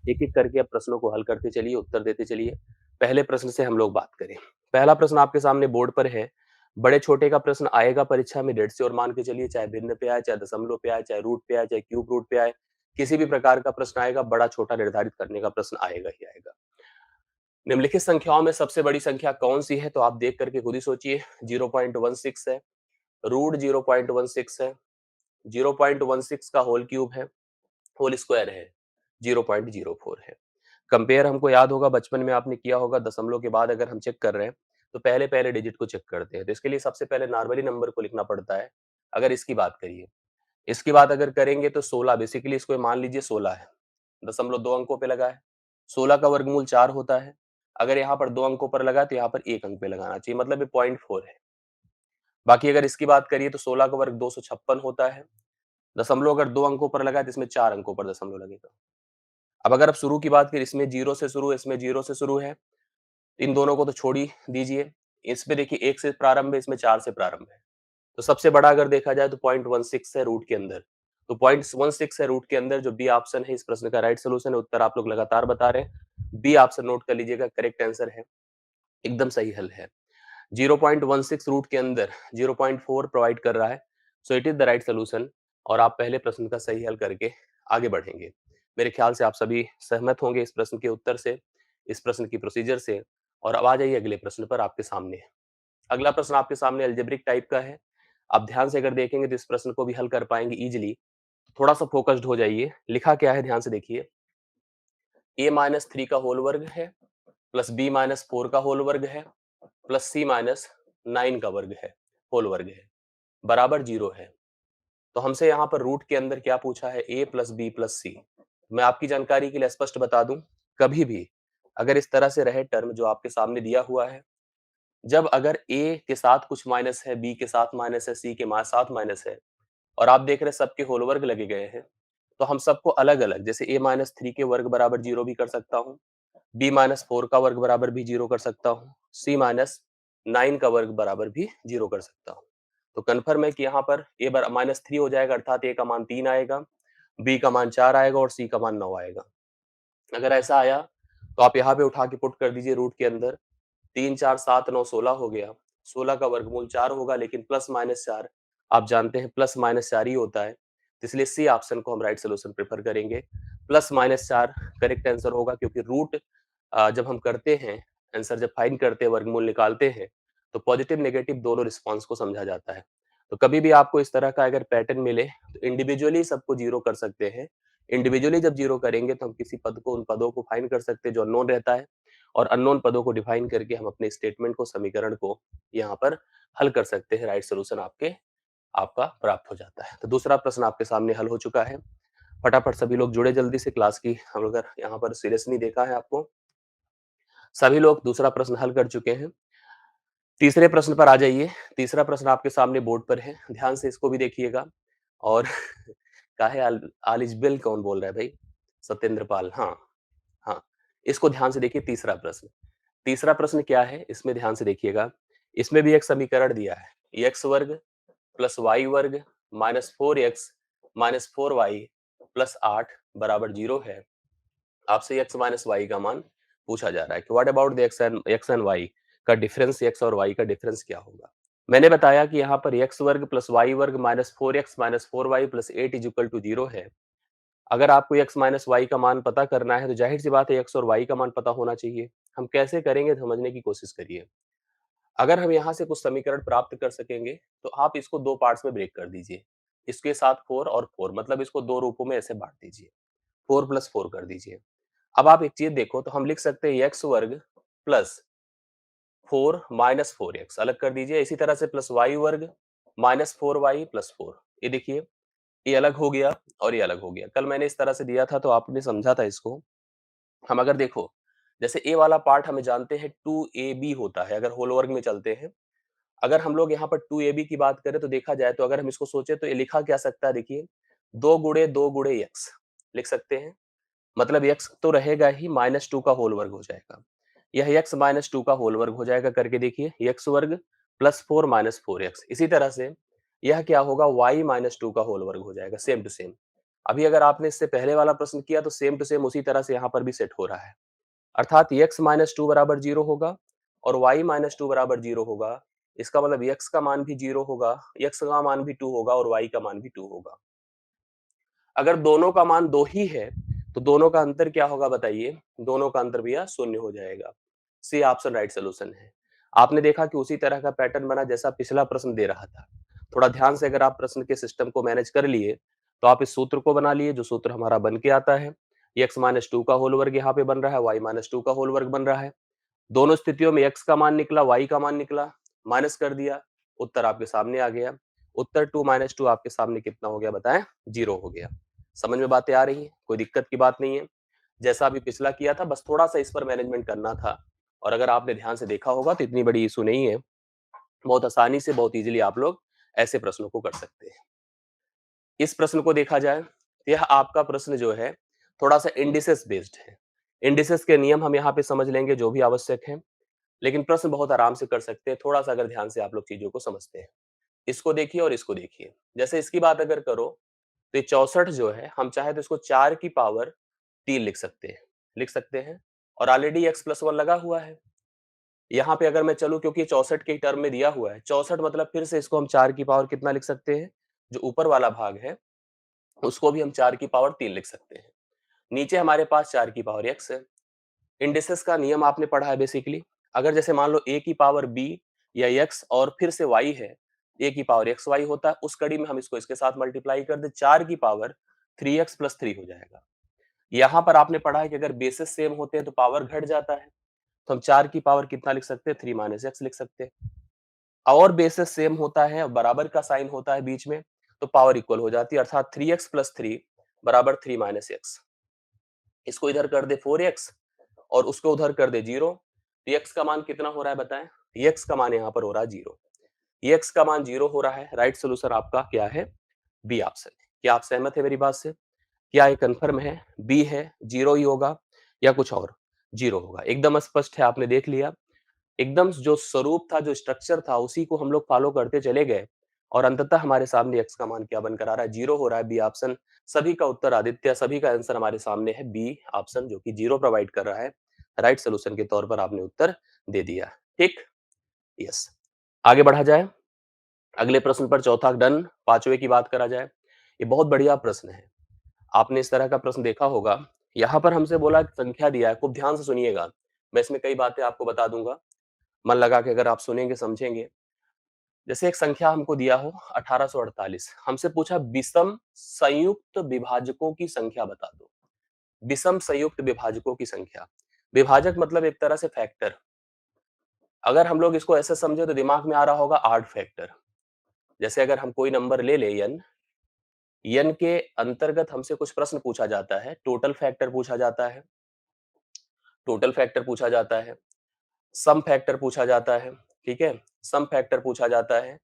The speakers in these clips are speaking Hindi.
एक-एक करके अब प्रश्नों को हल करते चलिए, उत्तर देते चलिए। पहले प्रश्न से हम लोग बात करें। पहला प्रश्न आपके सामने बोर्ड पर है। बड़े-छोटे का प्रश्न आएगा परीक्षा में डेढ़ से और मान के चलिए, चाहे भिन्न पे आए, चाहे दशमलव पे आए, चाहे रूट पे आए, चाहे क्यूब रूट पे आए, किसी भी प्रकार का प्रश्न आएगा, बड़ा-छोटा निर्धारित करने का प्रश्न आएगा ही आएगा। निम्नलिखित संख्याओं में सबसे बड़ी संख्या कौन-सी है? तो आप देख कर के खुद ही सोचिए। 0.16 है, रूट 0.16 है, 0.16 का होल क्यूब है, होल स्क्वायर है, 0.04 है। कंपेयर हमको याद होगा, बचपन में आपने किया होगा, दशमलव के बाद अगर हम चेक कर रहे हैं, तो पहले-पहले डिजिट को चेक करते हैं। तो इसके लिए सबसे पहले नॉर्मली नंबर को लिखना पड़ता है। अगर इसकी बात करिए, इसकी बात अगर करेंगे तो 16 बेसिकली इसको मान लीजिए 16 है। दशमलव 2 अंकों पे लगा है। 16 का वर्गमूल 4 होता है। अगर यहाँ पर 2 अंकों पर लगा है तो यहाँ पर 1 अंक पे लगाना चाहिए, मतलब ये 0.4 है। बाकी अगर इसकी बात करिए तो 16 का वर्ग 256 होता है। दशमलव अगर 2 अंकों पर लगा है तो इसमें 4 अंकों पर दशमलव लगेगा। अब अगर आप शुरू की बात करें, इसमें 0 से शुरू है, इसमें 0 से शुरू है। इन दोनों को तो छोड़ ही दीजिए। इसमें देखिए 1 से प्रारंभ है, इसमें 4 से प्रारंभ है। तो सबसे बड़ा अगर देखा जाए तो 0.16 है रूट के अंदर। तो 0.16 है रूट के अंदर, जो बी ऑप्शन है इस प्रश्न का राइट सॉल्यूशन है। उत्तर आप लोग लगातार बता रहे हैं। बी ऑप्शन नोट कर लीजिएगा, करेक्ट आंसर है, एकदम सही हल है। 0.16 रूट के अंदर 0.4 प्रोवाइड कर रहा है, so it is the right solution. और आप पहले प्रश्न का सही हल करके आगे बढ़ेंगे। मेरे ख्याल से आप सभी सहमत होंगे इस प्रश्न के उत्तर से, इस प्रश्न की प्रोसीजर से। और अब आ जाइए अगले प्रश्न पर आपके सामने। अगला प्रश्न आपके सामने अलजेब्रिक टाइप का है। आप ध्यान से अगर देखेंगे तो इस प्रश्न को भी हल कर पाएंगे इजीली। थोड़ा सा फोकस्ड हो जाइए। लिखा क्या है ध्यान से देखिए। a-3 का होल वर्ग है, प्लस b-4 का होल वर्ग है, प्लस c-9 का वर्ग है, होल वर्ग है, बराबर 0 है। तो हमसे यहाँ पर रूट के अंदर क्या पूछा है? a प्लस बी प्लस सी। मैं आपकी जानकारी के लिए स्पष्ट बता दूं, कभी भी अगर इस तरह से रहे टर्म जो आपके सामने दिया हुआ है, जब अगर a के साथ कुछ माइनस है, b के साथ माइनस है, c के साथ माइनस है, और आप देख रहे हैं सबके होल वर्ग लगे गए हैं, तो हम सबको अलग-अलग, जैसे a-3 के वर्ग बराबर 0 भी कर सकता हूँ, b-4 का वर्ग बराबर भी 0 कर सकता हूँ, c-9 का वर्ग बराबर भी 0 कर सकता हूँ। तो कन्फर्म है कि यहाँ पर a-3 हो जाएगा, अर्थात a का मान 3 आएगा, b का मान 4 आएगा और c का मान 9 आएगा। अगर ऐसा आया तो आप यहाँ पे उठा के पुट कर दीजिए रूट के अंदर। 3 4 7 9 16 हो गया। 16 का वर्गमूल 4 होगा, लेकिन प्लस माइनस 4 आप जानते हैं प्लस माइनस 4 ही होता है। तो इसलिए सी ऑप्शन को हम राइट सॉल्यूशन प्रेफर करेंगे। प्लस माइनस 4 करेक्ट आंसर होगा, क्योंकि रूट जब हम करते हैं, आंसर जब फाइंड करते हैं, वर्गमूल निकालते हैं, तो पॉजिटिव नेगेटिव दोनों रिस्पॉन्स को समझा जाता है। तो कभी भी आपको इस तरह का अगर पैटर्न मिले तो इंडिविजुअली सबको जीरो कर सकते हैं। इंडिविजुअली जब जीरो करेंगे तो हम किसी पद को, उन पदों को फाइंड कर सकते हैं जो अननोन रहता है, और अननोन पदों को डिफाइन करके हम अपने स्टेटमेंट को, समीकरण को यहाँ पर हल कर सकते हैं। राइट सॉल्यूशन आपका प्राप्त हो जाता है। तो दूसरा प्रश्न आपके सामने हल हो चुका है। फटाफट सभी लोग जुड़े जल्दी से, क्लास की हम लोग अगर यहाँ पर सीरियस नहीं देखा है आपको। सभी लोग दूसरा प्रश्न हल कर चुके हैं। तीसरे प्रश्न पर आ जाइए। तीसरा प्रश्न आपके सामने बोर्ड पर है, ध्यान से इसको भी देखिएगा। और काहे आलिजबेल कौन बोल रहा है भाई? सत्येंद्र पाल, हाँ, हाँ। इसको ध्यान से देखिए। तीसरा प्रश्न, तीसरा प्रश्न क्या है इसमें ध्यान से देखिएगा। इसमें भी एक समीकरण दिया है, एक्स वर्ग प्लस वाई वर्ग minus 4x minus 4y plus 8 बराबर 0 है। आपसे x माइनस वाई का मान पूछा जा रहा है कि what about the x and y का डिफरेंस, x और y का डिफरेंस क्या होगा। मैंने बताया कि यहाँ पर x वर्ग प्लस वाई वर्ग minus 4x minus 4y plus 8 is equal to 0 है। अगर आपको x माइनस वाई का मान पता करना है तो जाहिर सी बात है x और y का मान पता होना चाहिए। हम कैसे करेंगे समझने की कोशिश करिए। अगर हम यहाँ से कुछ समीकरण प्राप्त कर सकेंगे तो आप इसको दो पार्ट्स में ब्रेक कर दीजिए। इसके साथ 4 और 4, मतलब इसको दो रूपों में ऐसे बांट दीजिए। 4 प्लस 4 कर दीजिए। अब आप एक चीज देखो, तो हम लिख सकते हैं एक्स वर्ग प्लस 4 माइनस 4x अलग कर दीजिए। इसी तरह से प्लस वाई वर्ग माइनस 4y प्लस 4। ये देखिए, ये अलग हो गया और ये अलग हो गया। कल मैंने इस तरह से दिया था तो आपने समझा था इसको। हम अगर देखो, जैसे a वाला पार्ट हमें जानते हैं 2ab होता है अगर होल वर्ग में चलते हैं। अगर हम लोग यहाँ पर 2ab की बात करें तो देखा जाए तो अगर हम इसको सोचे तो ये लिखा क्या सकता है, देखिए 2 गुणे x लिख सकते हैं। मतलब x तो रहेगा ही, माइनस 2 का होल वर्ग हो जाएगा। यह x माइनस 2 का होल वर्ग हो जाएगा करके देखिए, x वर्ग प्लस 4 माइनस 4x। इसी तरह से यह क्या होगा, y माइनस 2 का होल वर्ग हो जाएगा, सेम टू सेम। अभी अगर आपने इससे पहले वाला प्रश्न किया तो सेम टू सेम उसी तरह से यहाँ पर भी सेट हो रहा है। अर्थात x माइनस टू बराबर 0 होगा और y माइनस टू बराबर 0 होगा। इसका मतलब x का मान भी 0 होगा, x का मान भी 2 होगा और y का मान भी 2 होगा। अगर दोनों का मान 2 ही है, तो दोनों का अंतर क्या होगा बताइए? दोनों का अंतर भैया 0 हो जाएगा। सी ऑप्शन राइट सॉल्यूशन है। आपने देखा कि उसी तरह का पैटर्न बना जैसा पिछला प्रश्न दे रहा था। थोड़ा ध्यान से अगर आप प्रश्न के सिस्टम को मैनेज कर लिए, तो आप इस सूत्र को बना लिए, जो सूत्र हमारा बन के आता है। x माइनस टू का होल वर्ग यहाँ पे बन रहा है, y माइनस टू का होल वर्ग बन रहा है। दोनों स्थितियों में x का मान निकला, y का मान निकला, माइनस कर दिया, उत्तर आपके सामने आ गया। उत्तर 2 माइनस 2 आपके सामने कितना हो गया बताएं? 0 हो गया। समझ में बातें आ रही हैं? कोई दिक्कत की बात नहीं है। जैसा अभी पिछला किया था, बस थोड़ा-सा इस पर मैनेजमेंट करना था और अगर आपने ध्यान से देखा होगा तो इतनी बड़ी इश्यू नहीं है। बहुत आसानी से, बहुत ईज़िली आप लोग ऐसे प्रश्नों को कर सकते हैं। इस प्रश्न को देखा जाए, यह आपका प्रश्न जो है थोड़ा-सा इंडिसेस बेस्ड है। इंडिसेस के नियम हम यहाँ पे समझ लेंगे जो भी आवश्यक है, लेकिन प्रश्न बहुत आराम से कर सकते हैं, थोड़ा-सा अगर ध्यान से आप लोग चीज़ों को समझते हैं। इसको देखिए और इसको देखिए। जैसे इसकी बात अगर करो, तो ये 64 जो है, हम चाहे तो इसको 4 की पावर 3 लिख सकते हैं। लिख सकते हैं और ऑलरेडी x प्लस 1 लगा हुआ है। यहाँ पे अगर मैं चलूँ, क्योंकि 64 के टर्म में दिया हुआ है, 64 मतलब फिर से इसको हम 4 की पावर कितना लिख सकते हैं? जो ऊपर वाला भाग है, उसको भी हम 4 की पावर 3 लिख सकते हैं। नीचे हमारे पास 4 की पावर x है। इंडिसेस का नियम आपने पढ़ा है बेसिकली। अगर जैसे मान लो a की पावर b या x और फिर से y है, a की पावर एक्स वाई होता है, उस कड़ी में हम इसको इसके साथ मल्टीप्लाई कर दे, 4 की पावर 3x प्लस 3 हो जाएगा। यहाँ पर आपने पढ़ा है कि अगर बेसिस सेम होते हैं तो पावर घट जाता है, तो हम 4 की पावर कितना लिख सकते हैं? 3 माइनस एक्स लिख सकते हैं। और बेसिस सेम होता है और बराबर का साइन होता है बीच में, तो पावर इक्वल हो जाती है, अर्थात 3x प्लस 3 बराबर 3 माइनस एक्स। इसको इधर कर दे 4x और उसको उधर कर दे 0, तो x का मान कितना हो रहा है बताएं? x का मान यहाँ पर हो रहा है 0। x का मान 0 हो रहा है, राइट सोल्यूशन आपका क्या है? बी ऑप्शन है। क्या आप सहमत है मेरी बात से? क्या ये कंफर्म है? बी है, 0 ही होगा या कुछ और? 0 होगा। एकदम स्पष्ट है, आपने देख लिया। एकदम जो स्वरूप था, जो स्ट्रक्चर था, उसी को हम लोग फॉलो करते चले गए और अंततः हमारे सामने x का मान क्या बनकर आ रहा है? 0 हो रहा है, बी ऑप्शन। सभी का उत्तर आदित्य, सभी का आंसर हमारे सामने है बी ऑप्शन, जो कि 0 प्रोवाइड कर रहा है। राइट सॉल्यूशन के तौर पर आपने उत्तर दे दिया। ठीक? यस। आगे बढ़ा जाए। अगले प्रश्न पर, चौथा डन। पांचवे की बात करा जाए। ये बहुत बढ़िया प्रश्न है। आपने इस तरह का प्रश्न देखा होगा। यहाँ पर हमसे बोला संख्या दिया है, खूब ध्यान से सुनिएगा। मैं इसमें कई बातें आपको बता दूंगा, मन लगा के अगर आप सुनेंगे समझेंगे। जैसे एक संख्या हमको दिया हो 1848, हमसे पूछा विषम संयुक्त विभाजकों की संख्या बता दो। विषम संयुक्त विभाजकों की संख्या। विभाजक मतलब एक तरह से फैक्टर। अगर हम लोग इसको ऐसे समझे तो दिमाग में आ रहा होगा आड फैक्टर। जैसे अगर हम कोई नंबर ले ले n, n के अंतर्गत हमसे कुछ प्रश्न पूछा जाता है, टोटल फैक्टर पूछा जाता है, टोटल फैक्टर पूछा जाता है, सम फैक्टर पूछा जाता है, ठीक है? सम फैक्टर पूछा जाता है,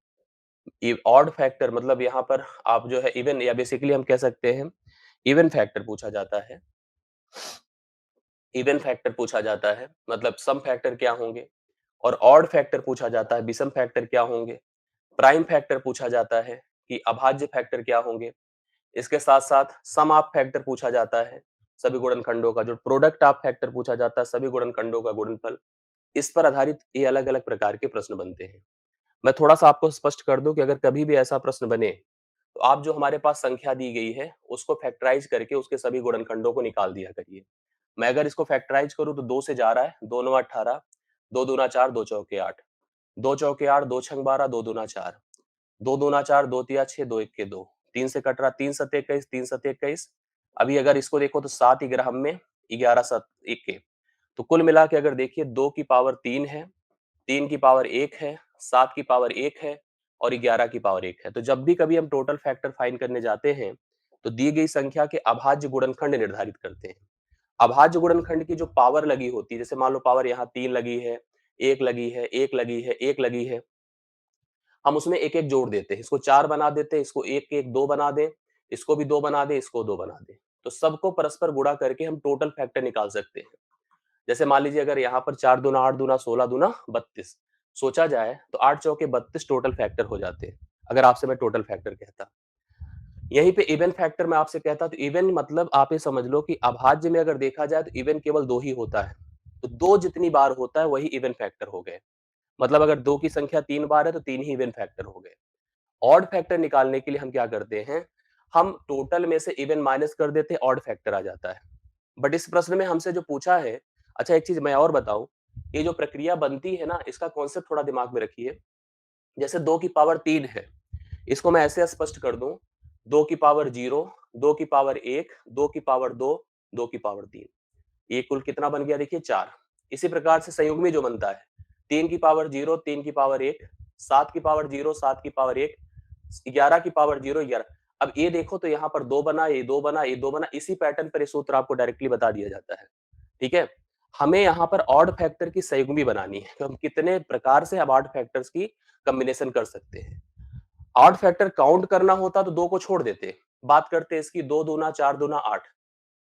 ऑड फैक्टर मतलब यहाँ पर आप जो है इवन, या बेसिकली हम कह सकते हैं इवन फैक्टर पूछा जाता है। इवन फैक्टर पूछा जाता है, मतलब सम फैक्टर क्या होंगे, और ऑड फैक्टर पूछा जाता है, विषम फैक्टर क्या होंगे। प्राइम फैक्टर पूछा जाता है कि अभाज्य फैक्टर क्या होंगे। इसके साथ साथ सम ऑफ फैक्टर पूछा जाता है, सभी गुणनखंडों का जो प्रोडक्ट ऑफ फैक्टर पूछा जाता है, सभी गुणनखंडों का गुणनफल। इस पर आधारित ये अलग अलग प्रकार के प्रश्न बनते हैं। मैं थोड़ा सा आपको स्पष्ट कर दूं कि अगर कभी भी ऐसा प्रश्न बने, तो आप जो हमारे पास संख्या दी गई है, उसको फैक्टराइज करके उसके सभी गुणनखंडों को निकाल दिया करिए। मैं अगर इसको फैक्टराइज करूं तो 2 से जा रहा है, 2 9 18, 2 दूना 4, 2 चौके 8, 2 चौके 8, 2 छंग 12, 2 दूना 4, 2 दूना 4, 2 तिया 6, 2 1 के 2, 3 से कट रहा, 3 सत्ते 21, 3 सत्ते 21। अभी अगर इसको देखो तो 7 ग्राम में 11 सत 1 के, तो कुल मिला के अगर देखिए 2 की पावर 3 है, 3 की पावर 1 है, 7 की पावर 1 है और 11 की पावर 1 है। तो जब भी कभी हम टोटल फैक्टर फाइंड करने जाते हैं, तो दी गई संख्या के अभाज्य गुणनखंड निर्धारित करते हैं। अभाज्य गुणनखंड की जो पावर लगी होती है, जैसे मान लो पावर यहाँ 3 लगी है, 1 लगी है, 1 लगी है, 1 लगी है, हम उसमें एक-एक जोड़ देते हैं। इसको 4 बना देते हैं, इसको 1 1 2 बना दें, इसको भी 2 बना दें, इसको 2 बना दें। तो सबको परस्पर गुणा करके हम टोटल फैक्टर निकाल सकते हैं। जैसे मान लीजिए अगर यहाँ पर 4 दूना 8 दूना 16 दूना 32 सोचा जाए, तो 8 चौके 32 टोटल फैक्टर हो जाते हैं, अगर आपसे मैं टोटल फैक्टर कहता। यहीं पे इवन फैक्टर मैं आपसे कहता तो इवन मतलब आप ये समझ लो कि अभाज्य में अगर देखा जाए तो इवन केवल 2 ही होता है। तो 2 जितनी बार होता है वही इवन फैक्टर हो गए। मतलब अगर 2 की संख्या 3 बार है तो 3 ही इवन फैक्टर हो गए। ऑड फैक्टर निकालने के लिए हम क्या करते हैं, हम टोटल में से इवन माइनस कर देते हैं, ऑड फैक्टर आ जाता है। बट इस प्रश्न में हमसे जो पूछा है, अच्छा एक चीज़ मैं और बताऊँ, ये जो प्रक्रिया बनती है ना, इसका कॉन्सेप्ट थोड़ा दिमाग में रखिए। जैसे 2 की पावर 3 है, इसको मैं ऐसे स्पष्ट कर दूँ, 2 की पावर 0, 2 की पावर 1, 2 की पावर 2, 2 की पावर 3। ये कुल कितना बन गया देखिए 4। इसी प्रकार से संयुग्मी जो बनता है, 3 की पावर 0, 3 की पावर 1, 7 की पावर 0, 7 की पावर 1, 11 की पावर 0, 11। अब ये देखो तो यहाँ पर 2 बना, ये 2 बना, ये 2 बना, इसी पैटर्न पर ये सूत्र आपको डायरेक्टली बता दिया जाता है। ठीक है? हमें यहाँ पर ऑड फैक्टर की संयुग्मी बनानी है, कि हम कितने प्रकार से अब ऑड फैक्टर्स की कॉम्बिनेशन कर सकते हैं। ऑड फैक्टर काउंट करना होता तो 2 को छोड़ देते। बात करते इसकी 2 दूना 4 दूना 8।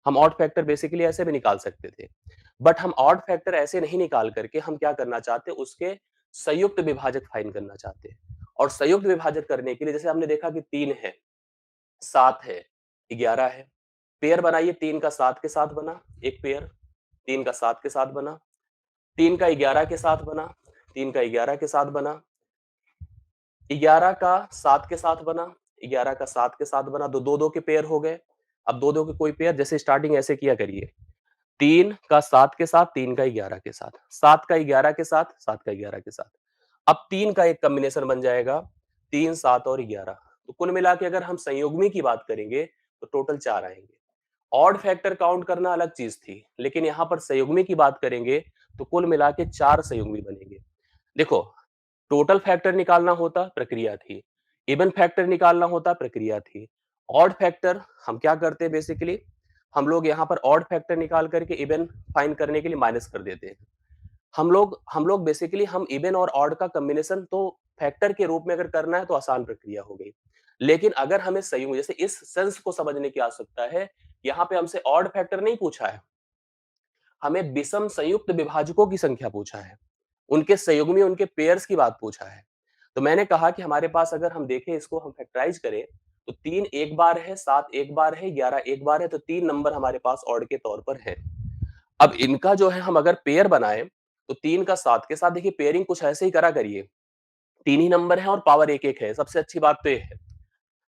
हम ऑड फैक्टर बेसिकली ऐसे भी निकाल सकते थे। बट हम ऑड फैक्टर ऐसे नहीं निकाल करके हम क्या करना चाहते हैं, उसके संयुक्त विभाजक फाइंड करना चाहते हैं। और संयुक्त विभाजक करने के लिए जैसे हमने देखा कि 3 है, 7 है, 11 है। पेयर बनाइए, 3 का 7 के साथ बना, एक पेयर, 3 का 7 के साथ बना, 3 का 11 के साथ बना, 3 का 11 के साथ बना, 11 का 7 के साथ बना, 11 का 7 के साथ बना, तो 2-2 के पेयर हो गए। अब 2-2 के कोई पेयर, जैसे स्टार्टिंग ऐसे किया करिए, 3 का 7 के साथ, 3 का 11 के साथ, 7 का 11 के साथ, 7 का 11 के साथ। अब 3 का एक कॉम्बिनेशन बन जाएगा, 3, 7 और 11। तो कुल मिला के अगर हम संयुग्मी की बात करेंगे, तो टोटल 4 आएँगे। ऑड फैक्टर काउंट करना अलग चीज़ थी, लेकिन यहाँ पर संयुग्मी की बात करेंगे, तो कुल मिला के 4 संयुग्मी बनेंगे। देखो, टोटल फैक्टर निकालना होता, प्रक्रिया थी। इवन फैक्टर निकालना होता, प्रक्रिया थी। ऑड फैक्टर हम क्या करते हैं बेसिकली, हम लोग यहाँ पर ऑड फैक्टर निकाल करके इवन फाइंड करने के लिए माइनस कर देते हैं। हम लोग बेसिकली हम इवन और ऑड का कॉम्बिनेशन तो फैक्टर के रूप में अगर करना है तो आसान प्रक्रिया हो गई। लेकिन अगर हमें संयुग्म, जैसे इस सेंस को समझने की आवश्यकता है, यहाँ पे हमसे ऑड फैक्टर नहीं पूछा है, हमें विषम संयुक्त विभाजकों की संख्या पूछा है। उनके संयुग्मी, उनके पेयर्स की बात पूछा है। तो मैंने कहा कि हमारे पास अगर हम देखें, इसको हम फैक्टराइज करें, तो 3 एक बार है, 7 एक बार है, 11 एक बार है, तो 3 नंबर हमारे पास ऑड के तौर पर है। अब इनका जो है हम अगर पेयर बनाएँ, तो 3 का 7 के साथ देखिए पेयरिंग कुछ ऐसे ही करा करिए। 3 ही नंबर है और पावर 1-1 है। सबसे अच्छी बात तो ये है।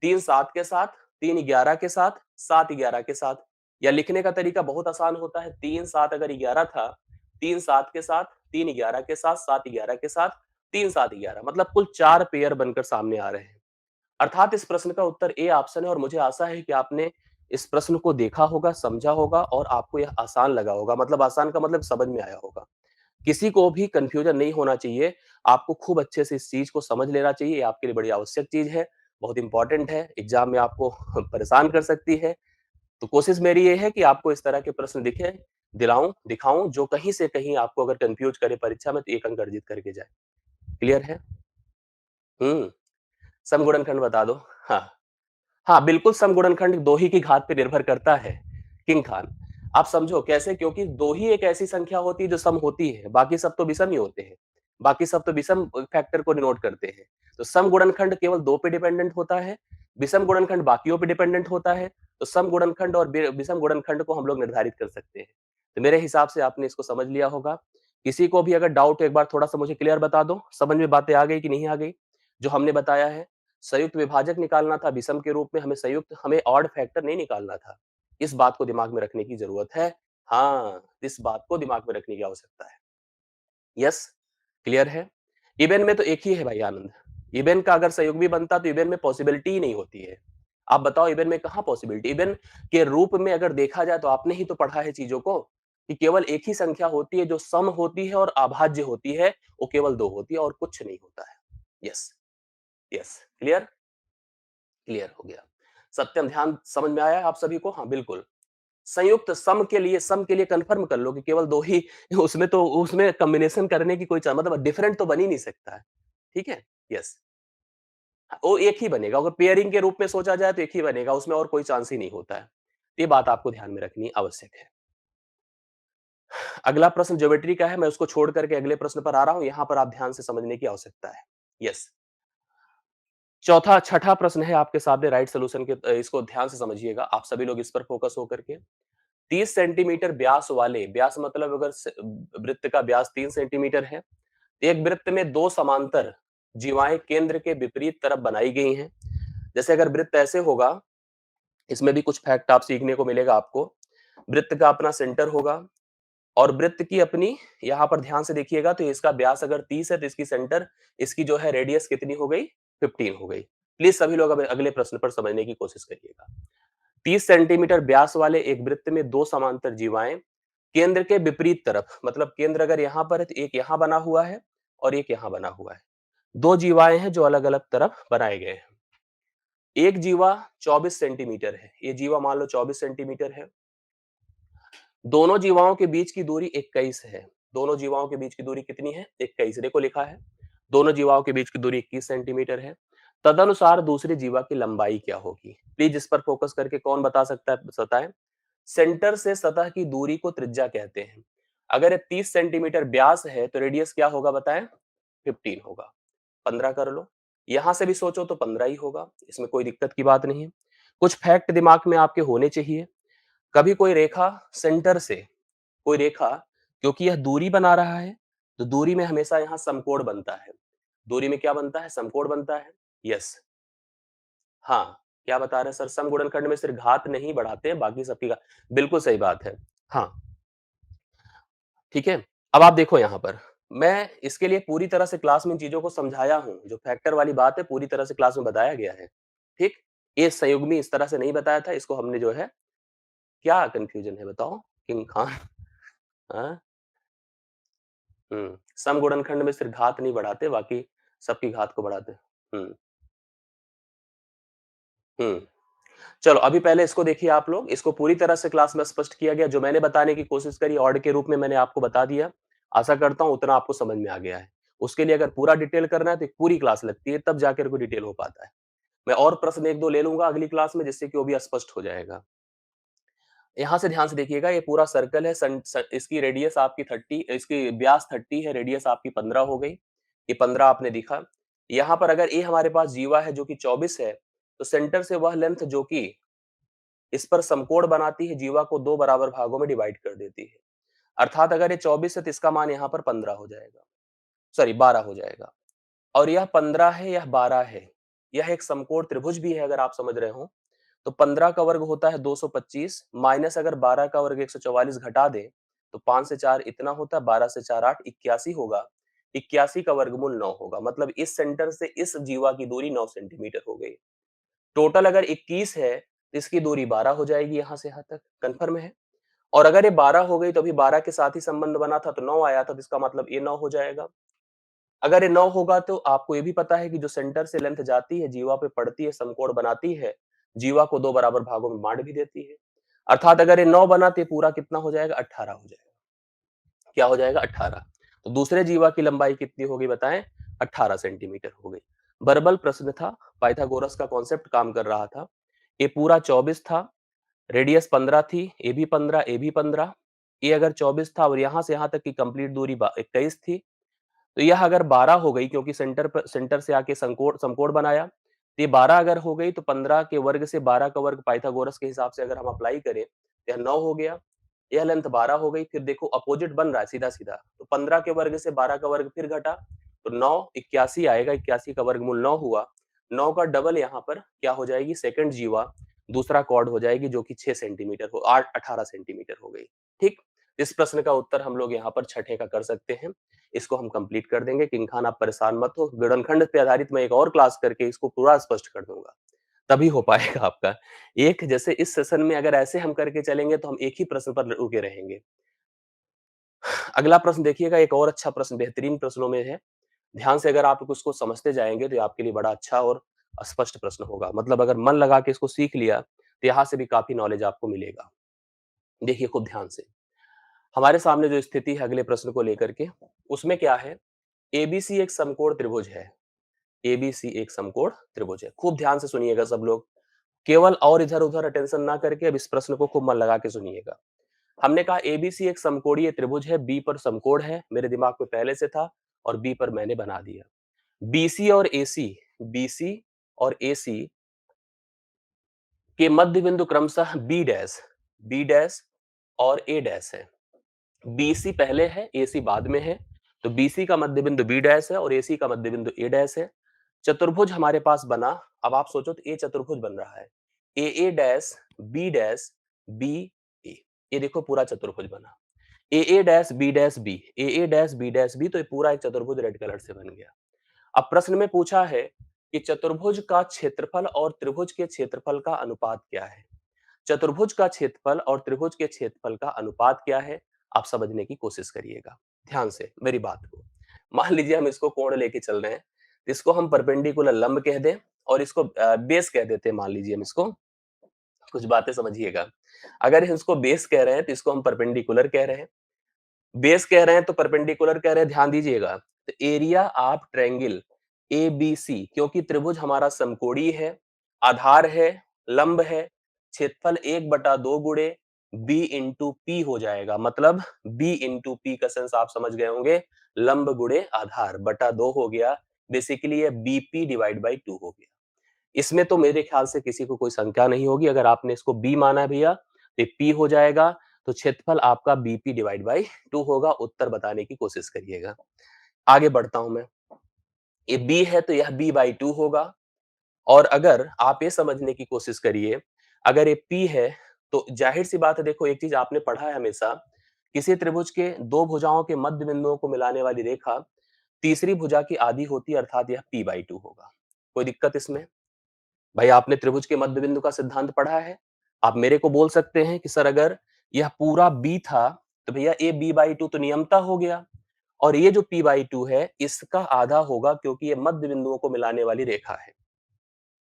3 7 के साथ, 3 11 के साथ, 7 11 के साथ, या लिखने का तरीका बहुत आसान होता है। 3 7 अगर 11 था, 3 7 के साथ, 3 11 के साथ, 7 11 के साथ, 3 7 11, मतलब कुल 4 पेयर बनकर सामने आ रहे हैं। अर्थात इस प्रश्न का उत्तर ए ऑप्शन है, और मुझे आशा है कि आपने इस प्रश्न को देखा होगा, समझा होगा और आपको यह आसान लगा होगा। मतलब आसान का मतलब समझ में आया होगा। किसी को भी कन्फ्यूजन नहीं होना चाहिए। आपको खूब अच्छे से इस चीज़ को समझ लेना चाहिए। ये आपके लिए बड़ी आवश्यक चीज़ है, बहुत इम्पोर्टेंट है, एग्ज़ाम में आपको परेशान कर सकती है। तो कोशिश मेरी ये है कि आपको इस तरह के प्रश्न दिखाऊँ, जो कहीं से कहीं आपको अगर कन्फ्यूज़ करे परीक्षा में, तो 1 अंक अर्जित करके जाए। क्लियर है? हुँ, समगुणनखंड बता दो। हाँ। हाँ, बिल्कुल समगुणनखंड 2 ही की घात पे निर्भर करता है, किंग खान। आप समझो कैसे? क्योंकि 2 ही एक ऐसी संख्या होती है जो सम होती है, बाकी सब तो विषम ही होते हैं। बाकी सब तो विषम फैक्टर को डिनोट करते हैं। तो सम गुणनखंड केवल 2 पे डिपेंडेंट होता है, विषम गुणनखंड बाकियों पे डिपेंडेंट होता है। तो सम गुणनखंड और विषम गुणनखंड को हम लोग निर्धारित कर सकते हैं। तो मेरे हिसाब से आपने इसको समझ लिया होगा। किसी को भी अगर डाउट है, एक बार थोड़ा-सा मुझे क्लियर बता दो, समझ में बातें आ गई कि नहीं आ गई? जो हमने बताया है। संयुक्त विभाजक निकालना था विषम के रूप में, हमें ऑड फैक्टर नहीं निकालना था। इस बात को दिमाग में रखने की ज़रूरत है। हाँ, इस बात को दिमाग में रखने की आवश्यकता है। यस, क्लियर है? इवेन में तो एक ही है भाई आनंद। इवेन का अगर संयुग्मी बनता तो इवेन में पॉसिबिलिटी ही नहीं होती है। आप बताओ इवेन में कहाँ पॉसिबिलिटी? इवेन के रूप में अगर देखा जाए तो आपने ही तो पढ़ा है चीज़ों को, कि केवल एक ही संख्या होती है जो सम होती है और अभाज्य होती है, वो केवल 2 होती है और कुछ नहीं होता है। Yes, yes, clear? क्लियर हो गया। सत्यम ध्यान समझ में आया आप सभी को? हाँ, बिल्कुल। संयुक्त सम के लिए कन्फर्म कर लो कि केवल 2 ही, उसमें कॉम्बिनेशन करने की कोई मतलब डिफरेंट तो बन ही नहीं सकता है। ठीक है? यस। वो एक ही बनेगा, अगर पेयरिंग के रूप में सोचा जाए तो एक ही बनेगा, उसमें और कोई चांस ही नहीं होता है। ये बात आपको ध्यान में रखनी आवश्यक है। अगला प्रश्न ज्योमेट्री का है, मैं उसको छोड़ करके अगले प्रश्न पर आ रहा हूँ, यहाँ पर आप ध्यान से समझने की आवश्यकता है। यस। छठा प्रश्न है आपके सामने राइट सॉल्यूशन के इसको ध्यान से समझिएगा, आप सभी लोग इस पर फोकस हो करके। 30 सेंटीमीटर व्यास वाले, व्यास मतलब अगर वृत्त का व्यास 3 सेंटीमीटर है, एक वृत्त में 2 समांतर जीवाएँ केंद्र के विपरीत तरफ बनाई गई हैं। जैसे अगर वृत्त ऐसे होगा, इसमें भी कुछ फैक्ट आप सीखने को मिलेगा आपको। वृत्त का अपना सेंटर होगा और वृत्त की अपनी, यहाँ पर ध्यान से देखिएगा तो इसका व्यास अगर 30 है तो इसकी सेंटर, इसकी जो है रेडियस कितनी हो गई? 15 हो गई। प्लीज सभी लोग अब अगले प्रश्न पर समझने की कोशिश करिएगा। 30 सेंटीमीटर व्यास वाले एक वृत्त में 2 समांतर जीवाएं केंद्र के विपरीत तरफ, मतलब केंद्र अगर यहाँ पर है तो एक यहाँ बना हुआ है और एक यहाँ बना हुआ है। 2 जीवाएं हैं जो अलग-अलग तरफ बनाए गए हैं। एक जीवा 24 सेंटीमीटर है। ये जीवा मान लो 24 सेंटीमीटर है। दोनों जीवाओं के बीच की दूरी 21 है। दोनों जीवाओं के बीच की दूरी कितनी है? 21। देखो लिखा है। दोनों जीवाओं के बीच की दूरी 21 सेंटीमीटर है। तदनुसार दूसरे जीवा की लंबाई क्या होगी? प्लीज इस पर फोकस करके कौन बता सकता है, बताएं। सेंटर से सतह की दूरी को त्रिज्या कहते हैं। अगर ये 30 सेंटीमीटर व्यास है तो रेडियस क्या होगा बताएं? 15 होगा। 15 कर लो। यहां से भी सोचो तो 15 ही होगा। इसमें कोई दिक्कत की बात नहीं है। कुछ फैक्ट दिमाग में आपके होने चाहिए। कभी कोई रेखा सेंटर से, कोई रेखा, क्योंकि यह दूरी बना रहा है तो दूरी में हमेशा यहाँ समकोण बनता है। दूरी में क्या बनता है? समकोण बनता है। यस। हाँ, क्या बता रहे हैं सर? सम गुणनखंड में सिर्फ घात नहीं बढ़ाते हैं, बाकी सबकी घात। बिल्कुल सही बात है। हाँ, ठीक है। अब आप देखो यहाँ पर, मैं इसके लिए पूरी तरह से क्लास में इन चीजों को समझाया हूँ। जो फैक्टर वाली बात है पूरी तरह से क्लास में बताया गया है। ठीक। ये संयुग्मी इस तरह से नहीं बताया था, इसको हमने जो है, क्या कंफ्यूजन है बताओ किंग खान? हाँ? सम गुणनखंड में सिर्फ घात नहीं बढ़ाते, बाकी सबकी घात को बढ़ाते। हम्म। हम्म। चलो अभी पहले इसको देखिए आप लोग, इसको पूरी तरह से क्लास में स्पष्ट किया गया। जो मैंने बताने की कोशिश करी ऑड के रूप में मैंने आपको बता दिया। आशा करता हूं उतना आपको समझ में आ गया है। उसके लिए अगर पूरा डिटेल करना है तो एक पूरी क्लास लगती है, तब जाकर कोई डिटेल हो पाता है। मैं और प्रश्न एक दो ले लूंगा अगली क्लास में, जिससे कि वो भी स्पष्ट हो जाएगा। यहाँ से ध्यान से देखिएगा, ये पूरा सर्कल है। इसकी रेडियस आपकी 30, इसकी व्यास 30 है, रेडियस आपकी 15 हो गई। ये 15 आपने दिखा। यहाँ पर अगर ए हमारे पास जीवा है जो कि 24 है, तो सेंटर से वह लेंथ जो कि इस पर समकोण बनाती है, जीवा को 2 बराबर भागों में डिवाइड कर देती है। अर्थात अगर ये 24 है तो इसका मान यहाँ पर 15 हो जाएगा, सॉरी 12 हो जाएगा। और यह 15 है, यह 12 है। यह एक समकोण त्रिभुज भी है अगर आप समझ रहे हो। तो 15 का वर्ग होता है 225, माइनस अगर 12 का वर्ग 144 घटा दें तो 5 से 4 इतना होता है, 12 से 4 8, 81 होगा। 81 का वर्गमूल 9 होगा। मतलब इस सेंटर से इस जीवा की दूरी 9 सेंटीमीटर हो गई। टोटल अगर 21 है तो इसकी दूरी 12 हो जाएगी यहाँ से यहाँ तक। कंफर्म है? और अगर ये 12 हो गई तो अभी 12 के साथ ही संबंध बना था तो 9 आया था, तो इसका मतलब ये 9 हो जाएगा। अगर ये 9 होगा तो आपको ये भी पता है कि जो सेंटर से लेंथ जाती है, जीवा पे पड़ती है, समकोण बनाती है, जीवा को 2 बराबर भागों में बाँट भी देती है। अर्थात अगर ये 9 बना तो ये पूरा कितना हो जाएगा? 18 हो जाएगा। क्या हो जाएगा? 18। तो दूसरे जीवा की लंबाई कितनी होगी बताएं? 18 सेंटीमीटर हो गई। वर्बल प्रश्न था, पाइथागोरस का कॉन्सेप्ट काम कर रहा था। ये पूरा 24 था, रेडियस 15 थी, ये भी 15, ये भी 15। ये अगर 24 था और यहाँ से यहाँ तक की कंप्लीट दूरी 21 थी, तो यह अगर 12 हो गई, क्योंकि सेंटर से आके समकोण समकोण बनाया, तो ये 12 अगर हो गई तो 15 के वर्ग से 12 का वर्ग पाइथागोरस के हिसाब से अगर हम अप्लाई करें तो यह 9 हो गया। यह लेंथ 12 हो गई। फिर देखो अपोजिट बन रहा है सीधा-सीधा। तो 15 के वर्ग से 12 का वर्ग फिर घटा तो 9, 81 आएगा। 81 का वर्गमूल 9 हुआ। 9 का डबल यहाँ पर क्या हो जाएगी? सेकंड जीवा दूसरा कॉर्ड हो जाएगी जो कि 6 सेंटीमीटर हो 8 18 सेंटीमीटर हो गई। ठीक? इस प्रश्न का उत्तर हम लोग यहाँ पर छठे का कर सकते हैं। इसको हम कंप्लीट कर देंगे। किंग खान आप परेशान मत हो। गुणनखंड पे आधारित मैं एक और क्लास करके इसको पूरा स्पष्ट कर दूंगा। तभी हो पाएगा आपका। एक जैसे इस सेशन में अगर ऐसे हम करके चलेंगे तो हम एक ही प्रश्न पर रुके रहेंगे। अगला प्रश्न देखिएगा, एक और अच्छा प्रश्न बेहतरीन प्रश्नों में है। ध्यान से अगर आप उसको समझते जाएंगे तो ये आपके लिए बड़ा अच्छा और स्पष्ट प्रश्न होगा। मतलब अगर मन लगा के इसको सीख लिया तो यहाँ से भी काफी नॉलेज आपको मिलेगा। देखिए खूब ध्यान से। हमारे सामने जो स्थिति है अगले प्रश्न को लेकर के, उसमें क्या है? एबीसी एक समकोण त्रिभुज है। एबीसी एक समकोण त्रिभुज है। खूब ध्यान से सुनिएगा सब लोग। केवल और इधर-उधर अटेंशन ना करके अब इस प्रश्न को खूब मन लगा के सुनिएगा। हमने कहा एबीसी एक समकोणीय त्रिभुज है, बी पर समकोण है, मेरे दिमाग में पहले से था और बी पर मैंने बना दिया। बीसी और एसी, बीसी और AC के मध्य बिंदु क्रमशः बी डैश और A डैश है। BC पहले है, AC बाद में है, तो BC का मध्य बिंदु B डैश है और AC का मध्य बिंदु A डैश है। चतुर्भुज हमारे पास बना। अब आप सोचो तो A चतुर्भुज बन रहा है। AA dash B dash B A, ये देखो पूरा चतुर्भुज बना। AA dash B dash B, AA dash B dash B, तो ये पूरा एक चतुर्भुज रेड कलर से बन गया। अब प्रश्न में पूछा है कि चतुर्भुज का क्षेत्रफल और त्रिभुज के क्षेत्रफल का अनुपात क्या है। चतुर्भुज का क्षेत्रफल और त्रिभुज के क्षेत्रफल का अनुपात क्या है, आप समझने की कोशिश करिएगा ध्यान से मेरी बात को। मान लीजिए हम इसको कोण लेके चल रहे हैं, तो इसको हम परपेंडिकुलर लंब कह दें और इसको बेस कह देते हैं। मान लीजिए हम इसको, कुछ बातें समझिएगा। अगर हम इसको बेस कह रहे हैं तो इसको हम परपेंडिकुलर कह रहे हैं, बेस कह रहे हैं तो परपेंडिकुलर कह रहे हैं। ध्यान दीजिएगा, तो एरिया ऑफ ट्रायंगल एबीसी, क्योंकि त्रिभुज हमारा समकोणीय है, आधार है, लंब है, क्षेत्रफल 1/2 गुणे बी इंटू पी हो जाएगा। मतलब बी इंटू पी का सेंस आप समझ गए होंगे, लंब गुणे आधार बटा 2 हो गया। बेसिकली ये बीपी डिवाइड बाई 2 हो गया। इसमें तो मेरे ख्याल से किसी को कोई शंका नहीं होगी। अगर आपने इसको बी माना है भैया तो पी हो जाएगा, तो क्षेत्रफल आपका बीपी डिवाइड बाई 2 होगा। उत्तर बताने की कोशिश करिएगा। आगे बढ़ता हूं मैं, ये बी है तो यह बी बाई 2 होगा। और अगर आप ये समझने की कोशिश करिए, अगर ये पी है तो जाहिर सी बात है, देखो एक चीज आपने पढ़ा है हमेशा, किसी त्रिभुज के दो भुजाओं के मध्य बिंदुओं को मिलाने वाली रेखा तीसरी भुजा की आधी होती है, अर्थात यह पी बाई 2 होगा। कोई दिक्कत इसमें? भाई आपने त्रिभुज के मध्य बिंदु का सिद्धांत पढ़ा है। आप मेरे को बोल सकते हैं कि सर अगर यह पूरा बी था तो भैया ए बी बाई 2 तो नियमता हो गया, और ये जो पी बाई 2 है इसका आधा होगा, क्योंकि ये मध्य बिंदुओं को मिलाने वाली रेखा है।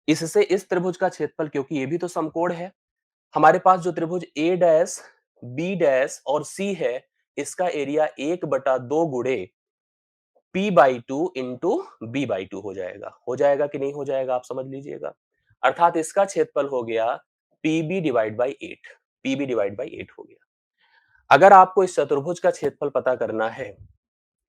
इससे इस त्रिभुज का क्षेत्रफल, क्योंकि ये भी तो समकोण है, हमारे पास जो त्रिभुज ए डैश बी डैश और सी है, इसका एरिया 1/2 गुणे P by 2 into B by 2 हो जाएगा कि नहीं हो जाएगा, आप समझ लीजिएगा। अर्थात इसका क्षेत्रफल हो गया PB divide by 8, PB divide by 8 हो गया। अगर आपको इस चतुर्भुज का क्षेत्रफल पता करना है,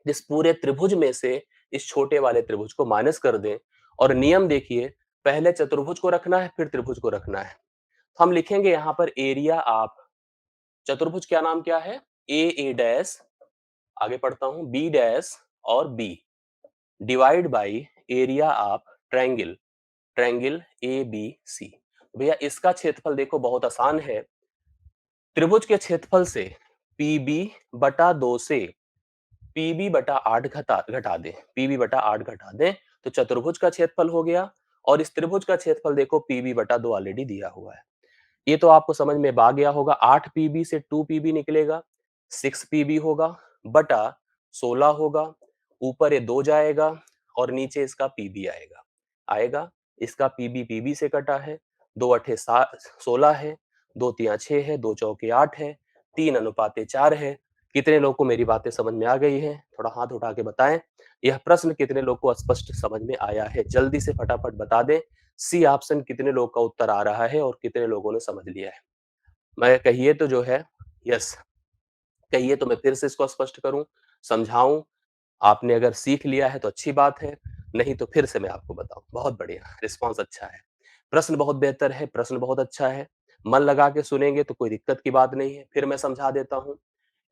इस पूरे त्रिभुज में से इस छोटे वाले त्रिभुज को माइनस कर दें, और नियम देखिए, पहले चतुर्भुज को रखना है फिर त्रिभुज को रखना है। तो हम लिखेंगे यहां पर एरिया ऑफ चतुर्भुज, क्या नाम क्या है, ए डैश, आगे पढ़ता हूं बी डैश और B, divide by area of triangle, triangle A B C. भैया इसका क्षेत्रफल देखो बहुत आसान है, त्रिभुज के क्षेत्रफल से पीबी बटा 2 से पीबी बटा 8 घटा दें, पीबी बटा 8 घटा दें, तो चतुर्भुज का क्षेत्रफल हो गया। और इस त्रिभुज का क्षेत्रफल देखो पीबी बटा 2 ऑलरेडी दिया हुआ है। ये तो आपको समझ में आ गया होगा। 8 पीबी से 2 पीबी निकलेगा, 6 पीबी होगा बटा 16 होगा, ऊपर ये 2 जाएगा और नीचे इसका पीबी आएगा, आएगा। इसका पीबी पीबी से कटा है, 2 अठे 16 है, 2 तिया 6 है, 2 चौके 8 है, 3 अनुपाते 4 है। कितने लोग को मेरी बातें समझ में आ गई है? थोड़ा हाथ उठा के बताएं। यह प्रश्न कितने लोग को स्पष्ट समझ में आया है? जल्दी से फटाफट बता दें। सी ऑप्शन कितने लोग का उत्तर आ रहा है और कितने लोगों ने समझ लिया है? मैं कहिए तो जो है, यस कहिए तो मैं फिर से इसको स्पष्ट करूं, समझाऊं। आपने अगर सीख लिया है तो अच्छी बात है, नहीं तो फिर से मैं आपको बताऊं। बहुत बढ़िया, रिस्पांस अच्छा है, प्रश्न बहुत बेहतर है, प्रश्न बहुत अच्छा है। मन लगा के सुनेंगे तो कोई दिक्कत की बात नहीं है। फिर मैं समझा देता हूं।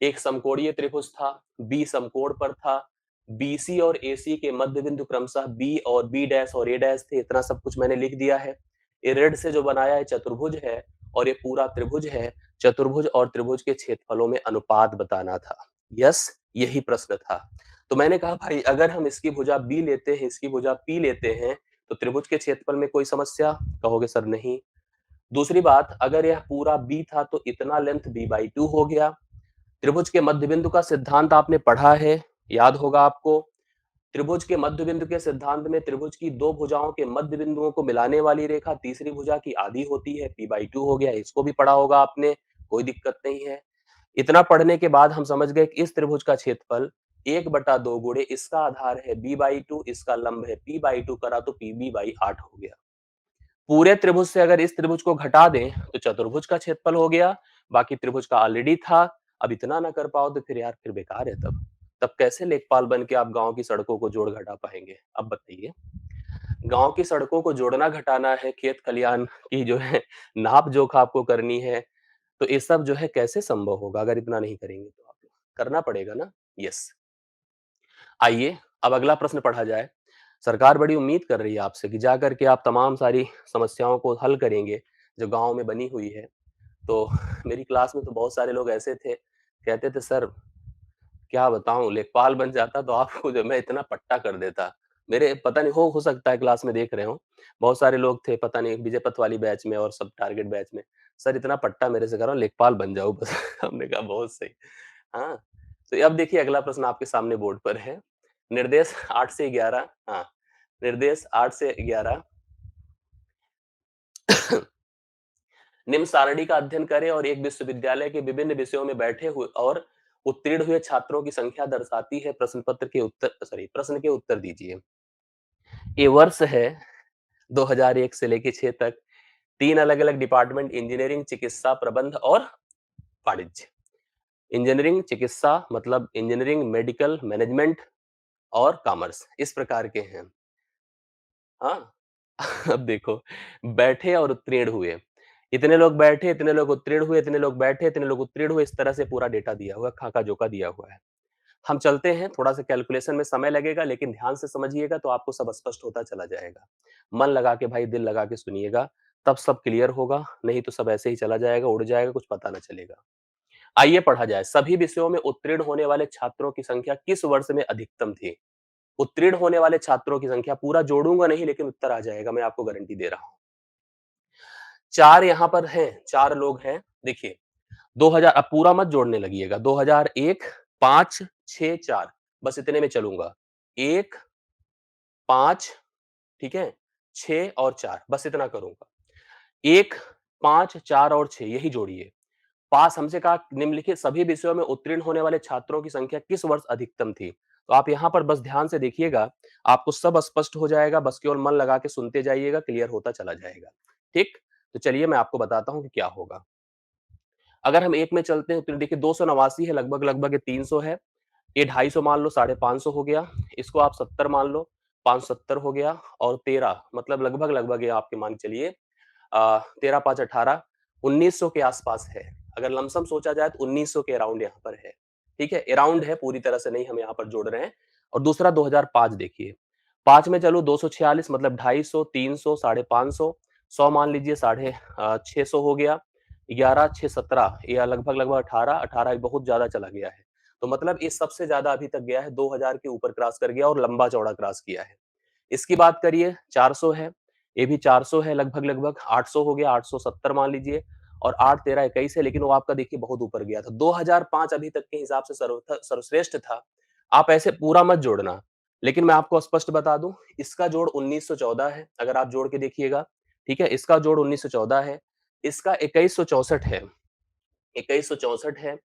एक समकोणीय त्रिभुज था, बी समकोण पर था, बीसी और एसी के मध्य बिंदु क्रमशः बी और बी डैश और ए डैश थे। इतना सब कुछ मैंने लिख दिया है। ये रेड से जो बनाया है चतुर्भुज है, और ये पूरा त्रिभुज है। चतुर्भुज और त्रिभुज के क्षेत्रफलों में अनुपात बताना था। यस, यही प्रश्न था। तो मैंने कहा भाई अगर हम इसकी भुजा बी लेते हैं, इसकी भुजा पी लेते हैं, तो त्रिभुज के क्षेत्रफल में कोई समस्या? कहोगे सर नहीं। दूसरी बात, अगर यह पूरा बी था तो इतना लेंथ बी बाई 2 हो गया। त्रिभुज के मध्य बिंदु का सिद्धांत आपने पढ़ा है, याद होगा आपको। त्रिभुज के मध्य बिंदु के सिद्धांत में त्रिभुज की दो भुजाओं के मध्य बिंदुओं को मिलाने वाली रेखा तीसरी भुजा की आधी होती है, पी बाई 2 हो गया। इसको भी पढ़ा होगा आपने, कोई दिक्कत नहीं है। इतना पढ़ने के बाद हम समझ गए कि इस त्रिभुज का क्षेत्रफल 1/2 गुणे इसका आधार है बी बाई 2, इसका लंब है पी बाई 2, करा तो पी बी बाई 8 हो गया। पूरे त्रिभुज से अगर इस त्रिभुज को घटा दें तो चतुर्भुज का क्षेत्रफल हो गया। बाकी त्रिभुज का ऑलरेडी था। अब इतना ना कर पाओ तो फिर यार फिर बेकार है। तब कैसे लेखपाल बन के आप गांव की सड़कों को जोड़ घटा पाएंगे? अब बताइए। गाँव की सड़कों को जोड़ना-घटाना है, खेत खलियान की जो है नाप-जोख आपको करनी है, तो ये सब जो है कैसे संभव होगा अगर इतना नहीं करेंगे तो आप? करना पड़ेगा ना? यस। आइए, अब अगला प्रश्न पढ़ा जाए। सरकार बड़ी उम्मीद कर रही है आपसे कि जा कर के आप तमाम सारी समस्याओं को हल करेंगे, जो गाँव में बनी हुई है। तो मेरी क्लास में तो बहुत सारे लोग ऐसे थे, कहते थे सर क्या बताऊँ लेखपाल बन जाता तो आपको जो मैं इतना पट्टा कर देता। मेरे पता नहीं हो सकता है क्लास में देख रहे हों, बहुत सारे लोग थे पता नहीं विजय पथ वाली बैच में और सब टारगेट बैच में। सर इतना पट्टा मेरे से करो लेखपाल बन जाऊँ बस। हमने कहा बहुत सही। हाँ, तो अब देखिए अगला प्रश्न आपके सामने बोर्ड पर है। निर्देश 8 से 11 हाँ, निर्देश 8 से 11 निम्न सारणी का अध्ययन करें और एक विश्वविद्यालय के विभिन्न विषयों में बैठे हुए और उत्तीर्ण हुए छात्रों की संख्या दर्शाती है प्रश्न के उत्तर दीजिए। ये वर्ष है 2001 से लेके 6 तक 3 अलग-अलग डिपार्टमेंट इंजीनियरिंग, चिकित्सा, प्रबंध और वाणिज्य। इंजीनियरिंग, चिकित्सा मतलब इंजीनियरिंग, मेडिकल, मैनेजमेंट और कॉमर्स इस प्रकार के हैं। हाँ, अब देखो बैठे और उत्तीर्ण हुए। इतने लोग बैठे, इतने लोग उत्तीर्ण हुए, इतने लोग बैठे, इतने लोग उत्तीर्ण हुए, इस तरह से पूरा डेटा दिया हुआ है, खाका-जोखा दिया हुआ है। हम चलते हैं, थोड़ा-सा कैलकुलेशन में समय लगेगा लेकिन ध्यान से समझिएगा तो आपको सब स्पष्ट होता चला जाएगा। मन लगा के भाई दिल लगा के सुनिएगा, तब सब क्लियर होगा, नहीं तो सब ऐसे ही चला जाएगा, उड़ जाएगा, कुछ पता ना चलेगा। आइए पढ़ा जाए, सभी विषयों में उत्तीर्ण होने वाले छात्रों की संख्या किस वर्ष में अधिकतम थी? उत्तीर्ण होने वाले छात्रों की संख्या पूरा जोड़ूँगा नहीं लेकिन उत्तर आ जाएगा, मैं आपको गारंटी दे रहा हूँ। 4 यहाँ पर हैं, 4 लोग हैं, देखिए 2000 अब पूरा मत जोड़ने लगिएगा, 2001, 5, 6, 4 बस इतने में चलूँगा। 1, 5 ठीक है? 6 और 4 बस इतना करूँगा। 1, 5, 4 और 6 यही जोड़िए। पास हमसे कहा निम्नलिखित सभी विषयों में उत्तीर्ण होने वाले छात्रों की संख्या किस वर्ष अधिकतम थी? तो आप यहाँ पर बस ध्यान से देखिएगा, आपको सब स्पष्ट हो जाएगा, बस केवल मन लगा के सुनते जाइएगा, क्लियर होता चला जाएगा। ठीक? तो चलिए मैं आपको बताता हूँ कि क्या होगा। अगर हम 1 में चलते हैं तो देखिए 289 है लगभग-लगभग ये 300 है। ये 250 मान लो 550 हो गया। इसको आप 70 मान लो, 570 हो गया और 13 मतलब लगभग-लगभग ये आपके मान के चलिए 13 5 18 1900 के आसपास है। अगर लमसम सोचा जाए तो 1900 के अराउंड यहाँ पर है। ठीक है? अराउंड है पूरी तरह से नहीं हम यहाँ पर जोड़ रहे हैं। और दूसरा 2005 देखिए। 5 में चलो 246 मतलब 250, 300, 550, 100 मान लीजिए 650 हो गया। 11 6 17 या लगभग-लगभग 18, 18 बहुत ज़्यादा चला गया है। तो मतलब ये सबसे ज़्यादा अभी तक गया है 2000 के ऊपर क्रॉस कर गया और लंबा-चौड़ा क्रॉस किया है। इसकी बात करिए 400 है, ये भी 400 है लगभग-लगभग 800 हो गया 870 मान लीजिए और 8 13 21 है लेकिन वो आपका देखिए बहुत ऊपर गया था। 2005 अभी तक के हिसाब से सर्वश्रेष्ठ था। आप ऐसे पूरा मत जोड़ना, लेकिन मैं आपको स्पष्ट बता दूँ इसका जोड़ 1914 है, अगर आप जोड़ के देखिएगा, ठीक है? इसका जोड़ 1914 है, इसका 2164 है। 2164 है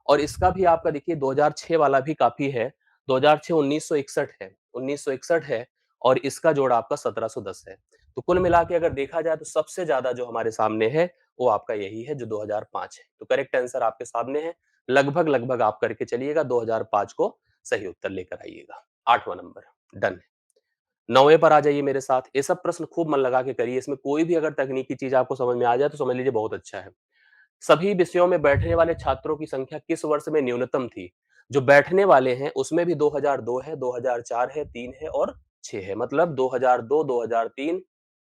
और इसका भी आपका देखिए 2006 वाला भी काफ़ी है, 2006 1961 है, 1961 है और इसका जोड़ आपका 1710 है। तो कुल मिला के अगर देखा जाए तो सबसे ज़्यादा जो हमारे सामने है, वो आपका यही है जो 2005 है। तो करेक्ट आंसर आपके सामने है, लगभग-लगभग आप करके चलिएगा 2005 को सही उत्तर लेकर आइएगा। 8वाँ नंबर, डन है। 9वें पर आ जाइए मेरे साथ, ये सब प्रश्न खूब मन लगा के करिए, इसमें कोई भी अगर तकनीकी चीज़ आपको समझ में आ जाए तो समझ लीजिए बहुत अच्छा है। सभी विषयों में बैठने वाले छात्रों की संख्या किस वर्ष में न्यूनतम थी? जो बैठने वाले हैं उसमें भी 2002 है, 2004 है, 3 है और 6 है। मतलब 2002, 2003,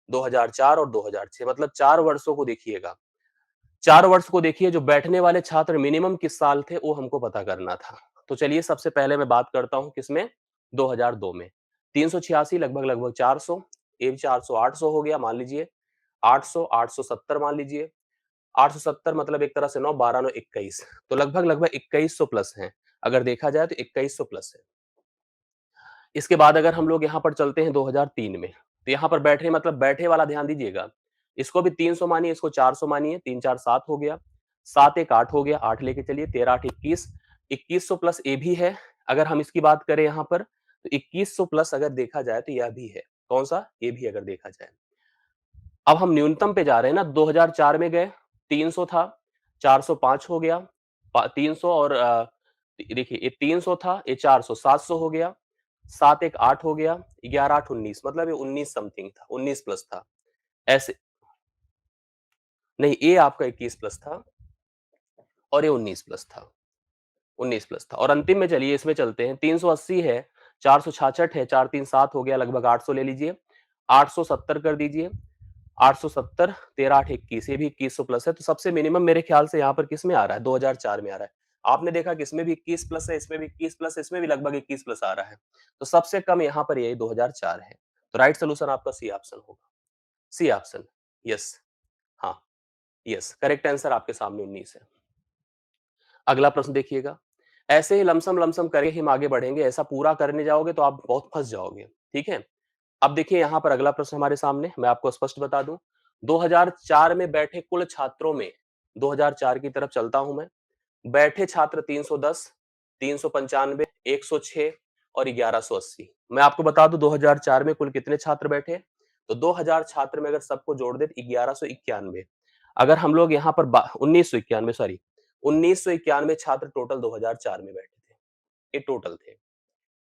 2004 और 2006 मतलब 4 वर्षों को देखिएगा। 4 वर्ष को देखिए जो बैठने वाले छात्र मिनिमम किस साल थे वो हमको पता करना था। तो चलिए सबसे पहले मैं बात करता हूँ किसमें 2002 में। 386 लगभग-लगभग 400 ये भी 400 800 हो गया मान लीजिए। 800 870 मान लीजिए। 870 मतलब एक तरह से 9 12 9 21 तो लगभग-लगभग 2100 प्लस हैं। अगर देखा जाए तो 2100 प्लस है। इसके बाद अगर हम लोग यहाँ पर चलते हैं 2003 में, तो यहाँ पर बैठे मतलब बैठे वाला ध्यान दीजिएगा। इसको भी 300 मानिए, इसको 400 मानिए, 3 4 7 हो गया, 7 1 8 हो गया, 8 लेके चलिए 13 8 21, 2100 प्लस ये भी है। अगर हम इसकी बात करें यहाँ पर, तो 2100 प्लस अगर देखा जाए तो यह भी है। कौन-सा? ये भी अगर देखा जाए। अब हम न्यूनतम पे जा रहे हैं ना 2004 में गए 300 था 405 हो गया 300 और देखिए ये 300 था ये 400 700 हो गया 7 एक 8 हो गया, 11 8 19 मतलब ये 19 समथिंग था, 19 प्लस था। ऐसे नहीं, ए आपका 21 प्लस था और ये 19 प्लस था। 19 प्लस था और अंतिम में चलिए इसमें चलते हैं। 380 है, 466 है, 4 3 7 हो गया, लगभग 800 ले लीजिए। 870 कर दीजिए। 870 13 8 21, ये भी 2100 प्लस है। तो सबसे मिनिमम मेरे ख्याल से यहाँ पर किस में आ रहा है, 2004 में आ रहा है। आपने देखा कि इसमें भी 21 प्लस है, इसमें भी 21 प्लस है, इसमें भी लगभग 21 प्लस आ रहा है। तो सबसे कम यहाँ पर यही 2004 है। तो राइट सोल्यूशन आपका सी ऑप्शन होगा। C option. यस। हाँ। यस, करेक्ट आंसर आपके सामने 19 है। अगला प्रश्न देखिएगा। ऐसे ही लमसम करके हम आगे बढ़ेंगे, ऐसा पूरा करने जाओगे तो आप बहुत फँस जाओगे, ठीक है? अब देखिए यहाँ पर अगला प्रश्न हमारे सामने, मैं आपको स्पष्ट बता दूँ, 2004 में बैठे कुल छात्रों में 2004 की तरफ चलता हूँ मैं, बैठे छात्र 310, 395, 106 और 1180। मैं आपको बता दूँ 2004 में कुल कितने छात्र बैठे? तो 2000 छात्र में अगर सबको जोड़ दें तो 1191। अगर हम लोग यहाँ पर 1991 सॉरी 1991 छात्र टोटल 2004 में बैठे थे। ये टोटल थे।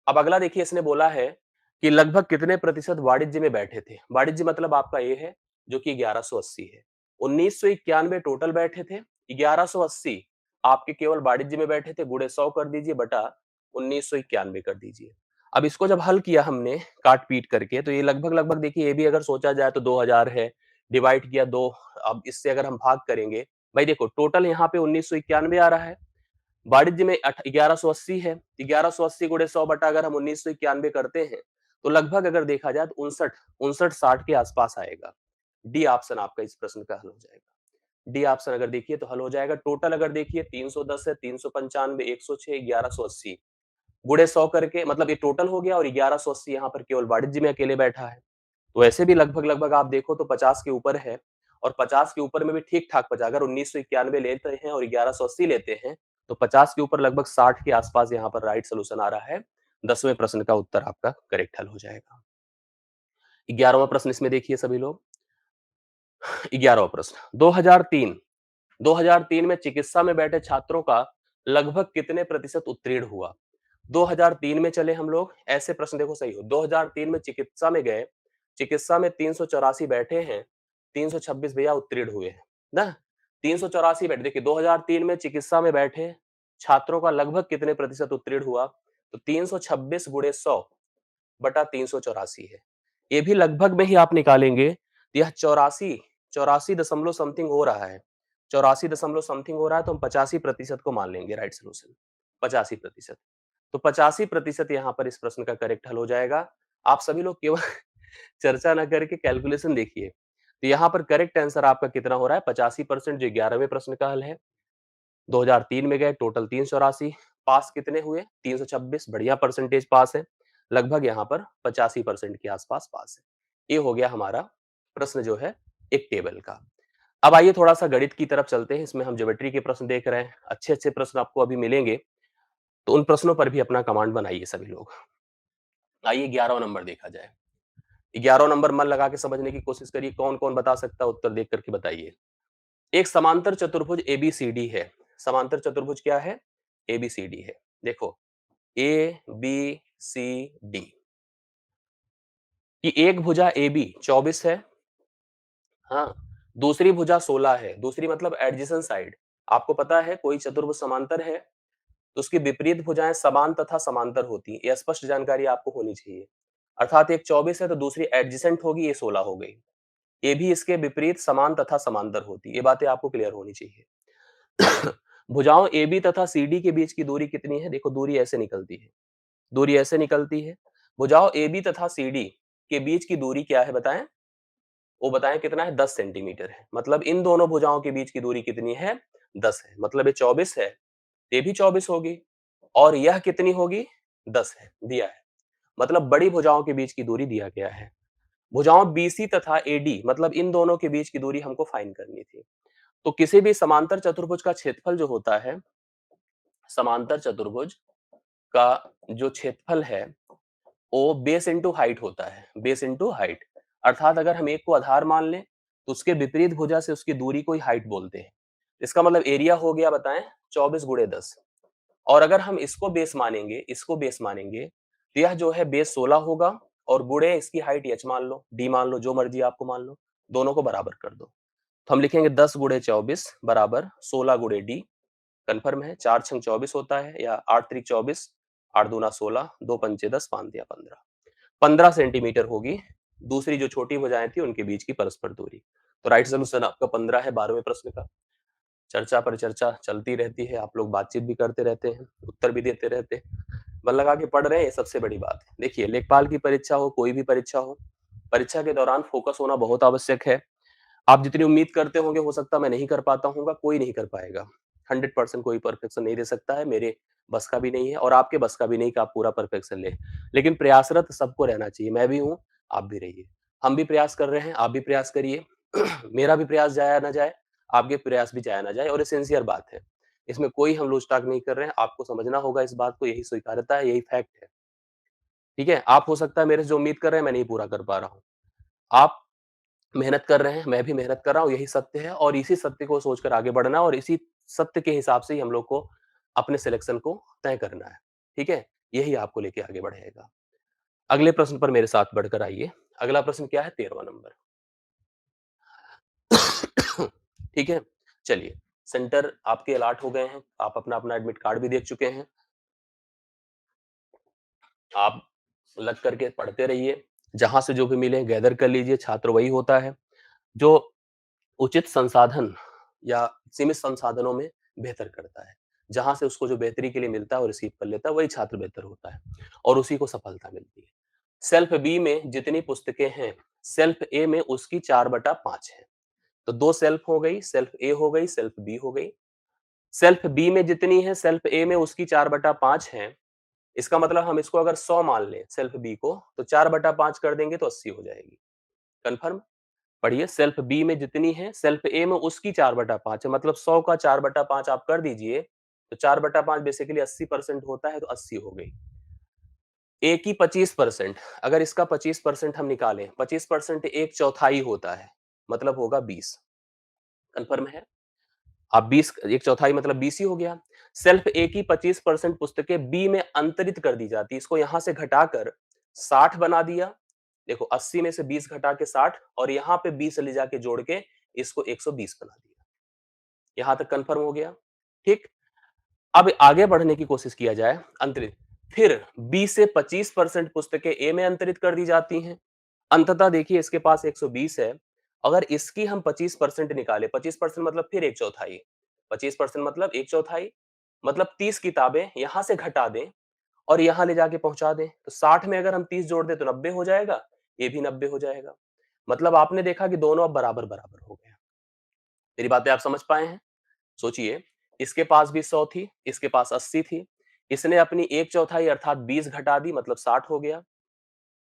अब अगला देखिए इसने बोला है कि लगभग कितने प्रतिशत वाणिज्य में बैठे थे? वाणिज्य मतलब आपका ये है जो कि 1180 है। 1991 टोटल बैठे थे, 1180 आपके केवल वाणिज्य में बैठे थे, गुणे 100 कर दीजिए बटा 1991 कर दीजिए। अब इसको जब हल किया हमने काट-पीट करके तो ये लगभग-लगभग देखिए ये भी अगर सोचा जाए तो 2000 है, डिवाइड किया 2, अब इससे अगर हम भाग करेंगे, भाई देखो टोटल यहाँ पे 1991 आ रहा है। वाणिज्य में 1180 है, 1180 गुणे 100 बटा अगर हम 1991 करते हैं, तो लगभग अगर देखा जाए तो 59 के आसपास आएगा। डी ऑप्शन आपका इस प्रश्न का हल हो जाएगा। डी ऑप्शन अगर देखिए तो हल हो जाएगा। टोटल अगर देखिए 310 है, 395, 106, 1180 गुणे 100 करके मतलब ये टोटल हो गया और 1180 यहाँ पर केवल वाणिज्य में अकेले बैठा है। तो ऐसे भी लगभग-लगभग आप देखो तो 50 के ऊपर है और 50 के ऊपर में भी ठीक-ठाक बचा। अगर 1991 लेते हैं और 1180 लेते हैं, तो 50 के ऊपर लगभग 60 के आसपास यहाँ पर राइट सॉल्यूशन आ रहा है। 10वें प्रश्न का उत्तर आपका करेक्ट हल हो जाएगा। 11वां प्रश्न इसमें देखिए सभी लोग। 11वां प्रश्न 2003 में चिकित्सा में बैठे छात्रों का लगभग कितने प्रतिशत उत्तीर्ण हुआ? 2003 में चले हम लोग, ऐसे प्रश्न देखो सही हो। 2003 में चिकित्सा में गए, चिकित्सा में 384 बैठे हैं, 326 भैया उत्तीर्ण हुए हैं, ना? 384 बैठे, देखिए 2003 में चिकित्सा में बैठे छात्रों का लगभग कितने प्रतिशत उत्तीर्ण हुआ? तो 326 गुणे 100 बटा 384 है। ये भी लगभग में ही आप निकालेंगे, तो यह 84 दशमलव समथिंग हो रहा है। 84 दशमलव समथिंग हो रहा है तो हम 85% को मान लेंगे राइट सॉल्यूशन। 85%। तो 85% यहाँ पर इस प्रश्न का करेक्ट हल हो जाएगा। आप सभी लोग केवल चर्चा ना करके कैलकुलेशन देखिए। तो यहाँ पर करेक्ट आंसर आपका कितना हो रहा है? 85% जो 11वें प्रश्न का हल है। 2003 में गए टोटल 384, पास कितने हुए? 326, बढ़िया परसेंटेज पास है। लगभग यहाँ पर 85% के आसपास पास है। ये हो गया हमारा प्रश्न जो है एक टेबल का। अब आइए थोड़ा-सा गणित की तरफ चलते हैं। इसमें हम ज्योमेट्री के प्रश्न देख रहे हैं। अच्छे-अच्छे प्रश्न आपको अभी मिलेंगे। तो उन प्रश्नों पर भी अपना कमांड बनाइए सभी लोग। आइए 11वां नंबर देखा जाए। 11वां नंबर मन लगा के समझने की कोशिश करिए। कौन-कौन बता सकता है उत्तर देख कर के बताइए। एक समांतर चतुर्भुज एबीसीडी है। समांतर चतुर्भुज क्या है? एबीसीडी है। देखो ए बी सी डी की एक भुजा AB 24 है। हाँ, दूसरी भुजा 16 है। दूसरी मतलब एडजेसेंट साइड। आपको पता है कोई चतुर्भुज समांतर है तो उसकी विपरीत भुजाएं समान तथा समांतर होती हैं। यह स्पष्ट जानकारी आपको होनी चाहिए। अर्थात एक 24 है तो दूसरी एडजेसेंट होगी, ये 16 हो गई। ये भी इसके विपरीत समान तथा समांतर होती है। ये बातें आपको क्लियर होनी चाहिए। भुजाओं AB तथा CD के बीच की दूरी कितनी है? देखो दूरी ऐसे निकलती है। दूरी ऐसे निकलती है। भुजाओं AB तथा CD के बीच की दूरी क्या है बताएं? वो बताएं कितना है? 10 सेंटीमीटर है। मतलब इन दोनों भुजाओं के बीच की दूरी कितनी है? 10 है। मतलब ये 24 है, ये भी 24 होगी और यह कितनी होगी? 10 है, दिया है। मतलब बड़ी भुजाओं के बीच की दूरी दिया गया है। भुजाओं BC तथा AD मतलब इन दोनों के बीच की दूरी हमको फाइंड करनी थी। तो किसी भी समांतर चतुर्भुज का क्षेत्रफल जो होता है, समांतर चतुर्भुज का जो क्षेत्रफल है वो बेस इंटू हाइट होता है। बेस इंटू हाइट अर्थात अगर हम एक को आधार मान लें तो उसके विपरीत भुजा से उसकी दूरी को ही हाइट बोलते हैं। इसका मतलब एरिया हो गया बताएं 24 गुणे 10। और अगर हम इसको बेस मानेंगे तो यह जो है बेस 16 होगा और गुणे इसकी हाइट h मान लो, d मान लो, जो मर्जी आपको मान लो, दोनों को बराबर कर दो। तो हम लिखेंगे 10 गुणे 24 बराबर 16 गुणे d। कन्फर्म है, 4 छंग 24 होता है या 8 त्रिक 24, 8 दूना 16, 2 पंचे 10, 5 दिया 15। 15 सेंटीमीटर होगी दूसरी जो छोटी भुजाएं थी उनके बीच की परस्पर दूरी। तो राइट सॉल्यूशन आपका 15 है 12वें प्रश्न का। चर्चा पर चर्चा चलती रहती है, आप लोग बातचीत भी करते रहते हैं, उत्तर भी देते रहते हैं, मन लगा के पढ़ रहे हैं, ये सबसे बड़ी बात है। देखिए, लेखपाल की परीक्षा हो, कोई भी परीक्षा हो, परीक्षा के दौरान फोकस होना बहुत आवश्यक है। आप जितनी उम्मीद करते होंगे, हो सकता है मैं नहीं कर पाता हूँगा, कोई नहीं कर पाएगा। 100% कोई परफेक्शन नहीं दे सकता है, मेरे बस का भी नहीं है और आपके बस का भी नहीं कि आप पूरा परफेक्शन लें। लेकिन प्रयासरत सबको रहना चाहिए, मैं भी हूँ, आप भी रहिए। हम भी प्रयास कर रहे हैं, आप भी प्रयास करिए। मेरा भी प्रयास जाया ना जाए, आपके प्रयास भी जाया ना जाए और ये सिंसियर बात है। इसमें कोई हम लूज़-टॉक नहीं कर रहे हैं, आपको समझना होगा इस बात को, यही स्वीकार्यता है, यही फैक्ट है। ठीक है? आप हो सकता है मेरे से जो उम्मीद कर रहे हैं, मैं नहीं पूरा कर पा रहा हूँ। आप मेहनत कर रहे हैं, मैं भी मेहनत कर रहा हूँ, यही सत्य है और इसी सत्य को सोचकर आगे बढ़ना और इसी सत्य के हिसाब से ही हम लोग को अपने सिलेक्शन को तय करना है। ठीक है? यही आपको लेके आगे बढ़ाएगा। अगले प्रश्न पर मेरे साथ बढ़कर आइए। अगला प्रश्न क्या है? 13वां नंबर। ठीक है? चलिए, सेंटर आपके अलॉट हो गए हैं, आप अपना-अपना एडमिट कार्ड भी देख चुके हैं। आप लग करके पढ़ते रहिए, जहाँ से जो भी मिले गैदर कर लीजिए, छात्र वही होता है, जो उचित संसाधन या सीमित संसाधनों में बेहतर करता है। जहाँ से उसको जो बेहतरी के लिए मिलता है वो रिसीव कर लेता है, वही छात्र बेहतर होता है और उसी को सफलता मिलती है। सेल्फ बी में जितनी पुस्तकें हैं, सेल्फ ए में उसकी 4/5 है। तो 2 सेल्फ हो गई, सेल्फ ए हो गई, सेल्फ बी हो गई। सेल्फ बी में जितनी है, सेल्फ ए में उसकी 4/5 है। इसका मतलब हम इसको अगर 100 मान लें सेल्फ बी को, तो 4/5 कर देंगे तो 80 हो जाएगी। कन्फर्म? पढ़िए, सेल्फ बी में जितनी है, सेल्फ ए में उसकी 4/5 है, मतलब 100 का 4/5 आप कर दीजिए, तो 4/5 बेसिकली 80% होता है, तो 80 हो गई। ए की 25%, अगर इसका 25% हम निकालें, 25% 1/4 होता है, मतलब होगा 20। कन्फर्म है? अब 20 1/4 मतलब 20 ही हो गया। सेल्फ ए की 25% पुस्तकें बी में अंतरित कर दी जाती है, इसको यहां से घटाकर 60 बना दिया। देखो, 80 में से 20 घटा के 60 और यहाँ पे 20 ले जाके जोड़ के इसको 120 बना दिया। यहां तक कंफर्म हो गया। ठीक। अब आगे बढ़ने की कोशिश किया जाए। अंतरित, फिर बी से 25% पुस्तकें ए में अंतरित कर दी जाती हैं। अंततः देखिए, इसके पास 120 है। अगर इसकी हम 25% निकाले, 25% मतलब फिर एक चौथाई, 25% मतलब एक चौथाई, मतलब 30 किताबें यहां से घटा दें और यहां ले जाके पहुंचा दें, तो 60 में अगर हम 30 जोड़ दें तो 90 हो जाएगा, ये भी 90 हो जाएगा। मतलब आपने देखा कि दोनों अब बराबर बराबर हो गए। मेरी बातें आप समझ पाए हैं? सोचिए, इसके पास भी 100 थी, इसके पास 80 थी। इसने अपनी एक चौथाई अर्थात 20 घटा दी, मतलब 60 हो गया।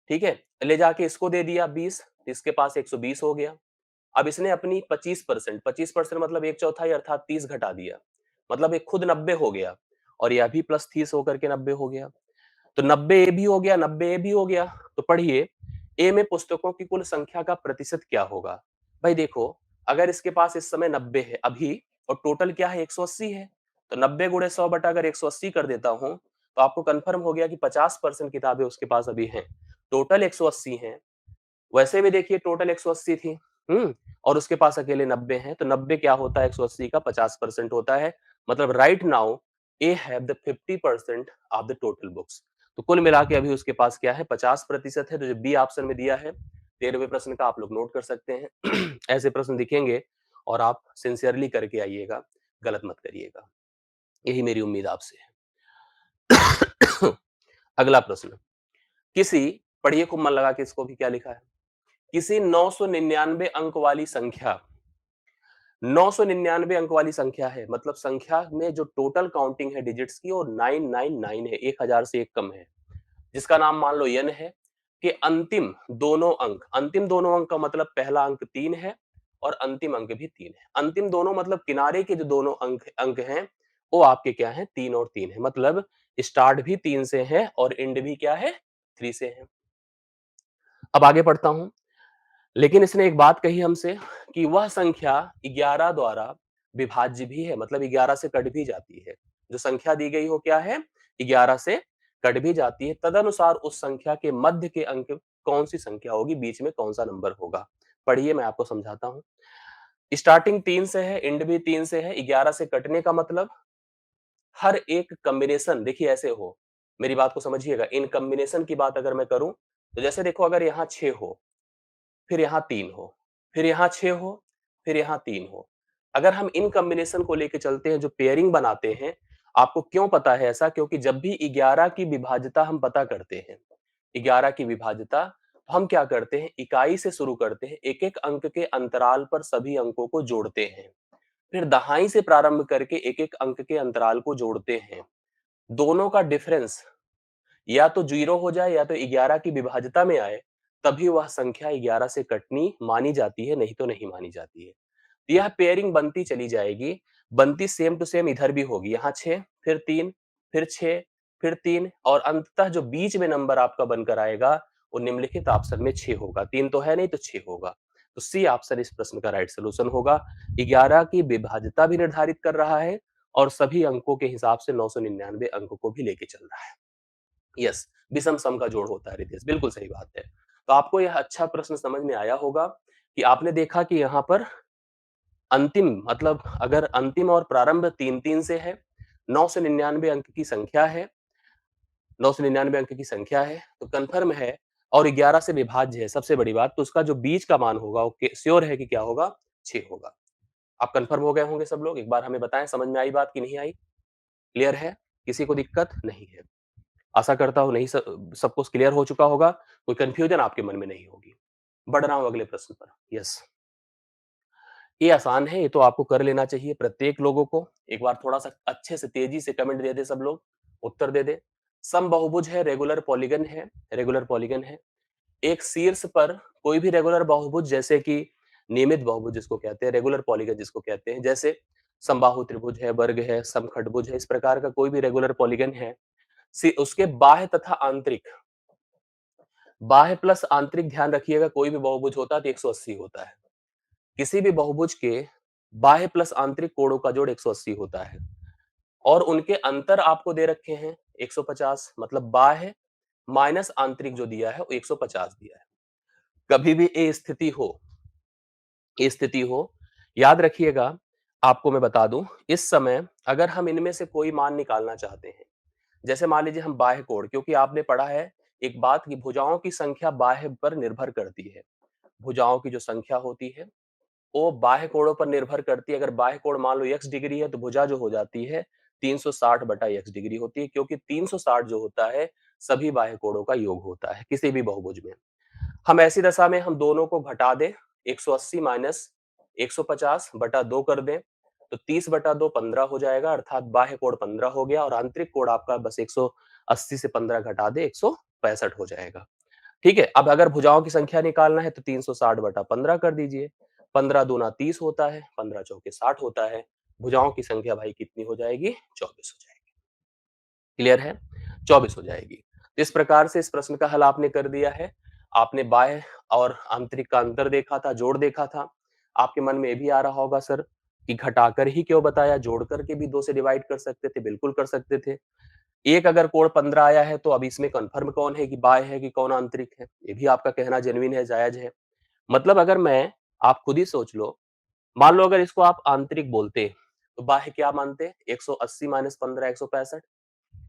ठीक है? ले जाके इसको दे दिया 20, इसके पास 120 हो गया। अब इसने अपनी 25%, 25% मतलब एक चौथाई अर्थात 30 घटा दिया, मतलब ये खुद 90 हो गया और यह भी प्लस 30 होकर के 90 हो गया। तो 90 ए भी हो गया, 90 ए भी हो गया। तो पढ़िए, ए में पुस्तकों की कुल संख्या का प्रतिशत क्या होगा? भाई देखो, अगर इसके पास इस समय 90 है अभी और टोटल क्या है 180 है, तो 90 गुणे 100 बटा अगर 180 कर देता हूं, तो आपको कंफर्म हो गया कि 50% किताबें उसके पास अभी हैं। टोटल 180 हैं। वैसे भी देखिए, टोटल 180 थी। और उसके पास अकेले 90 हैं, तो 90 क्या होता है 180 का 50% होता है। मतलब right now A have the 50% of the total books. तो कुल मिला के अभी उसके पास क्या है 50% है, तो जो बी ऑप्शन में दिया है 13वें प्रश्न का, आप लोग नोट कर सकते हैं। ऐसे प्रश्न दिखेंगे और आप सिंसियरली करके आइएगा, गलत मत करिएगा। यही मेरी उम्मीद आपसे है। अगला प्रश्न, किसी, पढ़िए खूब मन लगा के, इसको भी क्या लिखा है। किसी 999 अंक वाली संख्या, 999 अंक वाली संख्या है, मतलब संख्या में जो टोटल काउंटिंग है डिजिट्स की वो 999 है, 1000 से एक कम है, जिसका नाम मान लो n है, कि अंतिम दोनों अंक का मतलब पहला अंक 3 है और अंतिम अंक भी 3 है। अंतिम दोनों मतलब किनारे के जो दोनों अंक अंक हैं, वो आपके क्या है 3 और 3 है, मतलब स्टार्ट भी 3 से है और एंड भी क्या है 3 से है। अब आगे पढ़ता हूं। लेकिन इसने एक बात कही हमसे कि वह संख्या 11 द्वारा विभाज्य भी है, मतलब 11 से कट भी जाती है। जो संख्या दी गई हो क्या है 11 से कट भी जाती है, तदनुसार उस संख्या के मध्य के अंक कौन सी संख्या होगी, बीच में कौन सा नंबर होगा। पढ़िए, मैं आपको समझाता हूँ। स्टार्टिंग 3 से है, एंड भी 3 से है, 11 से कटने का मतलब हर एक कॉम्बिनेशन देखिए ऐसे हो, मेरी बात को समझिएगा। इन कॉम्बिनेशन की बात अगर मैं करूं, तो जैसे देखो, अगर यहाँ 6 हो, फिर यहाँ 3 हो, फिर यहाँ 6 हो, फिर यहाँ 3 हो। अगर हम इन कॉम्बिनेशन को लेके चलते हैं, जो पेयरिंग बनाते हैं, आपको क्यों पता है ऐसा? क्योंकि जब भी 11 की विभाज्यता हम पता करते हैं, 11 की विभाज्यता, तो हम क्या करते हैं, इकाई से शुरू करते हैं, एक-एक अंक के अंतराल पर सभी अंकों को जोड़ते हैं। फिर दहाई से प्रारंभ करके एक-एक अंक के अंतराल को जोड़ते हैं। दोनों का डिफरेंस या तो 0 हो जाए या तो 11 की विभाज्यता में आए, तभी वह संख्या 11 से कटनी मानी जाती है, नहीं तो नहीं मानी जाती है। यह पेयरिंग बनती चली जाएगी, बनती सेम टू सेम इधर भी होगी। यहाँ 6, फिर 3, फिर 6, फिर 3 और अंततः जो बीच में नंबर आपका बनकर आएगा, वो निम्नलिखित ऑप्शन में 6 होगा। 3 तो है नहीं, तो 6 होगा। तो सी ऑप्शन इस प्रश्न का राइट सॉल्यूशन होगा। 11 की विभाज्यता भी निर्धारित कर रहा है और सभी अंकों के हिसाब से 999 अंक को भी लेके चल रहा है। यस, विषम सम का जोड़ होता है रितेश, बिल्कुल सही बात है। तो आपको यह अच्छा प्रश्न समझ में आया होगा कि आपने देखा कि यहाँ पर अंतिम मतलब अगर अंतिम और प्रारंभ 3-3 से है, 999 अंक की संख्या है, 999 अंक की संख्या है, तो कन्फर्म है और 11 से विभाज्य है, सबसे बड़ी बात, तो उसका जो बीच का मान होगा वो श्योर है कि क्या होगा? 6 होगा। आप कन्फर्म हो गए होंगे सब लोग? एक बार हमें बताएं, समझ में आई बात कि नहीं आई? क्लियर है? किसी को दिक्कत नहीं है? आशा करता हूँ नहीं, सब कुछ क्लियर हो चुका होगा, कोई कंफ्यूजन आपके मन में नहीं होगी। बढ़ रहा हूँ अगले प्रश्न पर। यस, ये आसान है, ये तो आपको कर लेना चाहिए प्रत्येक लोगों को। एक बार थोड़ा-सा अच्छे से तेजी से कमेंट दे दें सब लोग, उत्तर दे दें। समबाहुभुज है, रेगुलर पॉलीगन है। एक शीर्ष पर कोई भी रेगुलर बहुभुज, जैसे कि नियमित बहुभुज जिसको कहते हैं, रेगुलर पॉलीगन जिसको कहते हैं, जैसे समबाहु त्रिभुज है, वर्ग है, समखंडभुज है, इस प्रकार का कोई भी रेगुलर पॉलीगन है, उसके बाह्य तथा आंतरिक, बाह्य प्लस आंतरिक, ध्यान रखिएगा, कोई भी बहुभुज होता है तो 180 होता है। किसी भी बहुभुज के बाह्य प्लस आंतरिक कोणों का जोड़ 180 होता है और उनके अंतर आपको दे रखे हैं 150, मतलब बाह्य माइनस आंतरिक जो दिया है वो 150 दिया है। कभी भी ये स्थिति हो, याद रखिएगा, आपको मैं बता दूं, इस समय अगर हम इनमें से कोई मान निकालना चाहते हैं, जैसे मान लीजिए हम बाह्य कोण, क्योंकि आपने पढ़ा है एक बात कि भुजाओं की संख्या बाह्य पर निर्भर करती है। भुजाओं की जो संख्या होती है वो बाह्य कोणों पर निर्भर करती है। अगर बाह्य कोण मान लो x डिग्री है, तो भुजा जो हो जाती है 360 बटा x डिग्री होती है, क्योंकि 360 जो होता है सभी बाह्य कोणों का योग होता है किसी भी बहुभुज में। हम ऐसी दशा में हम दोनों को घटा दें, 180 माइनस 150 बटा 2 कर दें, तो 30 बटा 2 15 हो जाएगा, अर्थात बाह्य कोण 15 हो गया और आंतरिक कोण आपका बस 180 से 15 घटा दे 165 हो जाएगा। ठीक है, अब अगर भुजाओं की संख्या निकालना है तो 360 बटा 15 कर दीजिए, 15 दूना 30 होता है, 15 चौके 60 होता है। भुजाओं की संख्या भाई कितनी हो जाएगी? 24 हो जाएगी। क्लियर है? 24 हो जाएगी। तो इस प्रकार से इस प्रश्न का हल आपने कर दिया है। आपने बाह्य और आंतरिक का अंतर देखा था, जोड़ देखा था। आपके मन में ये भी आ रहा होगा सर कि घटाकर ही क्यों बताया, जोड़ करके भी 2 से डिवाइड कर सकते थे, बिल्कुल कर सकते थे। एक अगर कोण 15 आया है तो अब इसमें कन्फर्म कौन है कि बाह्य है कि कौन आंतरिक है? ये भी आपका कहना जेन्युइन है, जायज़ है। मतलब अगर मैं आप खुद ही सोच लो, मान लो अगर इसको आप आंतरिक बोलते, तो बाह्य क्या मानते? 180 माइनस 15 165।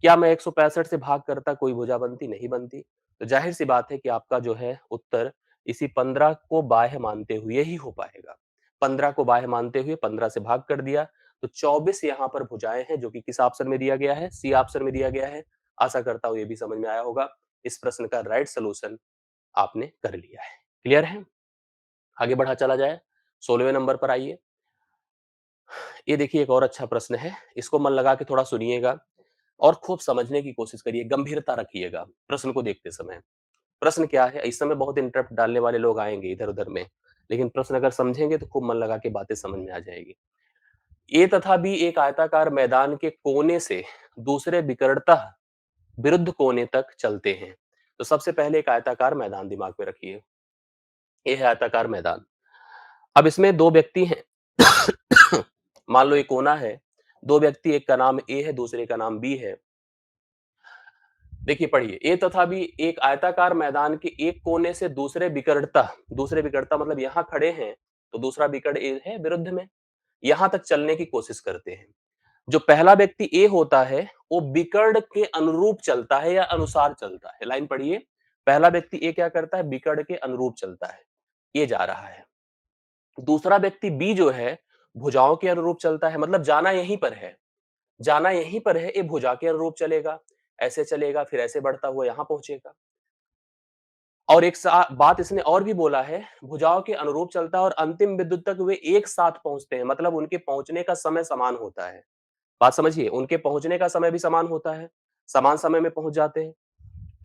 क्या मैं 165 से भाग करता कोई भुजा बनती? नहीं बनती। तो ज़ाहिर-सी बात है कि आपका जो है उत्तर इसी 15 को बाह्य मानते हुए ही हो पाएगा। 15 को बाह्य मानते हुए 15 से भाग कर दिया, तो 24 यहाँ पर भुजाएँ हैं जो कि किस ऑप्शन में दिया गया है? सी ऑप्शन में दिया गया है। आशा करता हूँ ये भी समझ में आया होगा। इस प्रश्न का राइट सॉल्यूशन आपने कर लिया है। क्लियर है? आगे बढ़ा चला जाए, 16वें नंबर पर आइए। ये देखिए एक और अच्छा प्रश्न है, इसको मन लगा के थोड़ा सुनिएगा और खूब समझने की कोशिश करिए, गंभीरता रखिएगा प्रश्न को देखते समय। प्रश्न क्या है? इस समय बहुत इंटरप्ट डालने वाले लोग आएँगे इधर-उधर में, लेकिन प्रश्न अगर समझेंगे तो खूब मन लगा के बातें समझ में आ जाएगी। ए तथा बी एक आयताकार मैदान के कोने से दूसरे विकर्णतः विरुद्ध कोने तक चलते हैं। तो सबसे पहले एक आयताकार मैदान दिमाग में रखिए। ये है आयताकार मैदान। अब इसमें 2 व्यक्ति हैं। मान लो ये कोना है, 2 व्यक्ति, एक का नाम ए है, दूसरे का नाम बी है। देखिए पढ़िए, ए तथा बी एक आयताकार मैदान के एक कोने से दूसरे विकटता मतलब यहाँ खड़े हैं, तो दूसरा विकट ए है विरुद्ध में, यहाँ तक चलने की कोशिश करते हैं। जो पहला व्यक्ति ए होता है, वो विकर्ण के अनुरूप चलता है या अनुसार चलता है। लाइन पढ़िए, पहला व्यक्ति ए क्या करता है? विकर्ण के अनुरूप चलता है, ये जा रहा है। दूसरा व्यक्ति बी जो है, भुजाओं के अनुरूप चलता है, मतलब जाना यहीं पर है, जाना यहीं पर है, ये भुजा के अनुरूप चलेगा, ऐसे चलेगा, फिर ऐसे बढ़ता हुआ यहाँ पहुंचेगा। और एक बात इसने और भी बोला है, भुजाओं के अनुरूप चलता है और अंतिम बिंदु तक वे एक साथ पहुंचते हैं, मतलब उनके पहुंचने का समय समान होता है। बात समझिए, उनके पहुंचने का समय भी समान होता है, समान समय में पहुंच जाते हैं।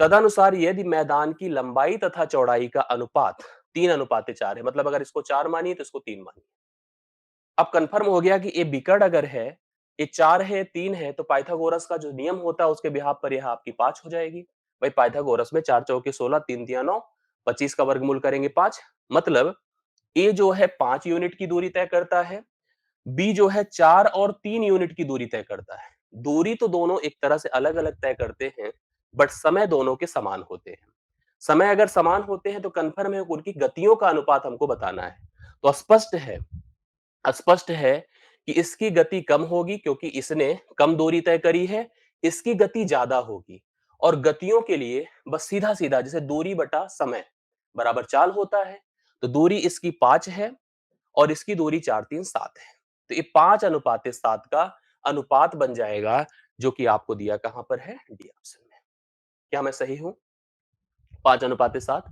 तदनुसार यदि मैदान की लंबाई तथा चौड़ाई का अनुपात 3:4 है, मतलब अगर इसको 4 मानिए तो इसको 3 मानिए। अब कंफर्म हो गया कि ये विकर्ण अगर है, ये 4 है, 3 है, तो पाइथागोरस का जो नियम होता है उसके बिहाफ पर यह आपकी 5 हो जाएगी। भाई पाइथागोरस में 4 चौके 16, 3 तिया 9, 25 का वर्गमूल करेंगे 5, मतलब ए जो है 5 यूनिट की दूरी तय करता है, बी जो है 4 और 3 यूनिट की दूरी तय करता है। दूरी तो दोनों एक तरह से अलग-अलग तय करते हैं, बट समय दोनों के समान होते हैं। समय अगर समान होते हैं तो कन्फर्म है उनकी गतियों का अनुपात हमको बताना है। तो स्पष्ट है कि इसकी गति कम होगी क्योंकि इसने कम दूरी तय करी है, इसकी गति ज्यादा होगी। और गतियों के लिए बस सीधा-सीधा जैसे दूरी बटा समय बराबर चाल होता है, तो दूरी इसकी 5 है और इसकी दूरी 4, 3, 7 है। तो ये 5:7 का अनुपात बन जाएगा, जो कि आपको दिया कहां पर है? डी ऑप्शन में। क्या मैं सही हूं? 5:7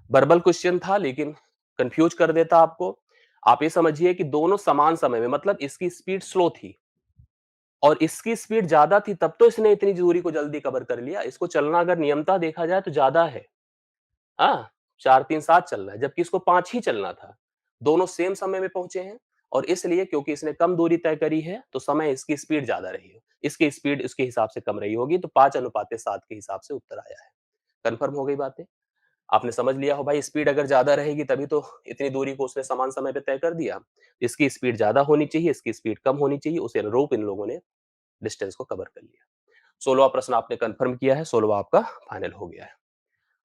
वर्बल क्वेश्चन था लेकिन कंफ्यूज कर देता आपको। आप ये समझिए कि दोनों समान समय में, मतलब इसकी स्पीड स्लो थी और इसकी स्पीड ज्यादा थी, तब तो इसने इतनी दूरी को जल्दी कवर कर लिया। इसको चलना अगर नियमता देखा जाए तो ज्यादा है। हाँ, 4, 3, 7 चल रहा है, जबकि इसको 5 ही चलना था। दोनों सेम समय में पहुंचे हैं और इसलिए क्योंकि इसने कम दूरी तय करी है, तो समय इसकी स्पीड ज्यादा रही है। इसकी स्पीड इसके हिसाब से कम रही होगी, तो 5:7 के हिसाब से उत्तर आया है। कंफर्म हो गई बातें? आपने समझ लिया हो भाई, स्पीड अगर ज्यादा रहेगी तभी तो इतनी दूरी को उसने समान समय पे तय कर दिया। इसकी स्पीड ज्यादा होनी चाहिए, इसकी स्पीड कम होनी चाहिए, उसे अनुरूप इन लोगों ने डिस्टेंस को कवर कर लिया। 16वां प्रश्न आपने कंफर्म किया है, 16वां आपका फाइनल हो गया है।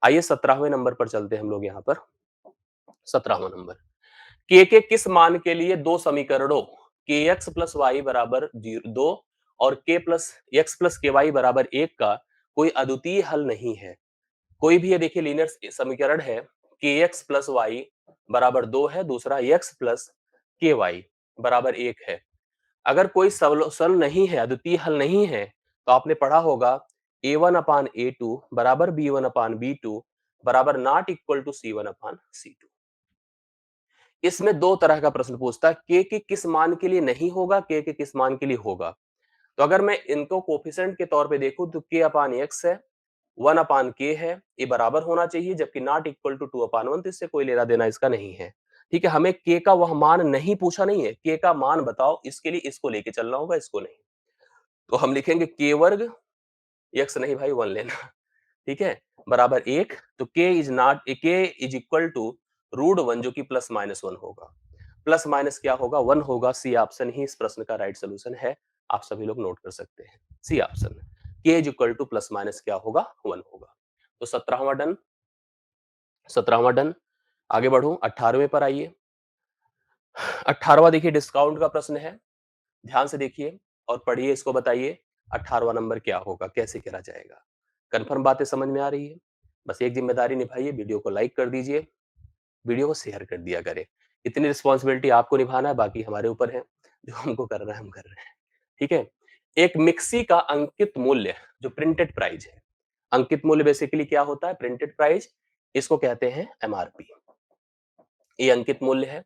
आइए 17वें नंबर पर चलते हैं हम लोग यहाँ पर। 17वां नंबर, के किस मान के लिए दो समीकरणों के एक्स प्लस वाई बराबर 2 और के प्लस एक्स प्लस के वाई बराबर 1 का कोई अद्वितीय हल नहीं है? कोई भी ये देखिए लीनियर समीकरण है, के एक्स प्लस वाई बराबर 2 है, दूसरा एक्स प्लस के वाई बराबर 1 है। अगर कोई सॉल्यूशन नहीं है, अद्वितीय हल नहीं है, तो आपने पढ़ा होगा a1/a2 बराबर b1/b2 बराबर नॉट इक्वल टू c1/c2। इसमें दो तरह का प्रश्न पूछता है, के किस मान के लिए नहीं होगा, के किस मान के लिए होगा। तो अगर मैं इनको कोफिशिएंट के तौर पे देखूं तो k/x है, 1/k है, ये बराबर होना चाहिए, जबकि नॉट इक्वल टू 2/1, तो इससे कोई लेना देना इसका नहीं है। ठीक है, हमें के का वह मान नहीं पूछा नहीं है, के का मान बताओ, इसके लिए इसको लेके चलना होगा, इसको नहीं। तो हम लिखेंगे के वर्ग, एक्स नहीं भाई 1 लेना। ठीक है, बराबर 1, तो के इज इक्वल टू √1 जो कि प्लस माइनस 1 होगा। प्लस माइनस क्या होगा? 1 होगा। सी ऑप्शन ही इस प्रश्न का राइट सोल्यूशन है। आप सभी लोग नोट कर सकते हैं, सी ऑप्शन। के is equal two plus minus क्या होगा? 1 होगा। तो 17वां डन, 17वां डन। आगे बढ़ू 18वें पर आइए। 18वां देखिए डिस्काउंट का प्रश्न है, ध्यान से देखिए और पढ़िए, इसको बताइए 18वां नंबर क्या होगा, कैसे करा जाएगा। कंफर्म बातें समझ में आ रही है? बस एक जिम्मेदारी निभाइए, वीडियो को लाइक कर दीजिए, वीडियो को शेयर कर दिया करें। इतनी रिस्पॉन्सिबिलिटी आपको निभाना है, बाकी हमारे ऊपर है, जो हमको करना है हम कर रहे हैं। ठीक है, एक मिक्सी का अंकित मूल्य जो प्रिंटेड प्राइस है, अंकित मूल्य बेसिकली क्या होता है? प्रिंटेड प्राइस, इसको कहते हैं एमआरपी। ये अंकित मूल्य है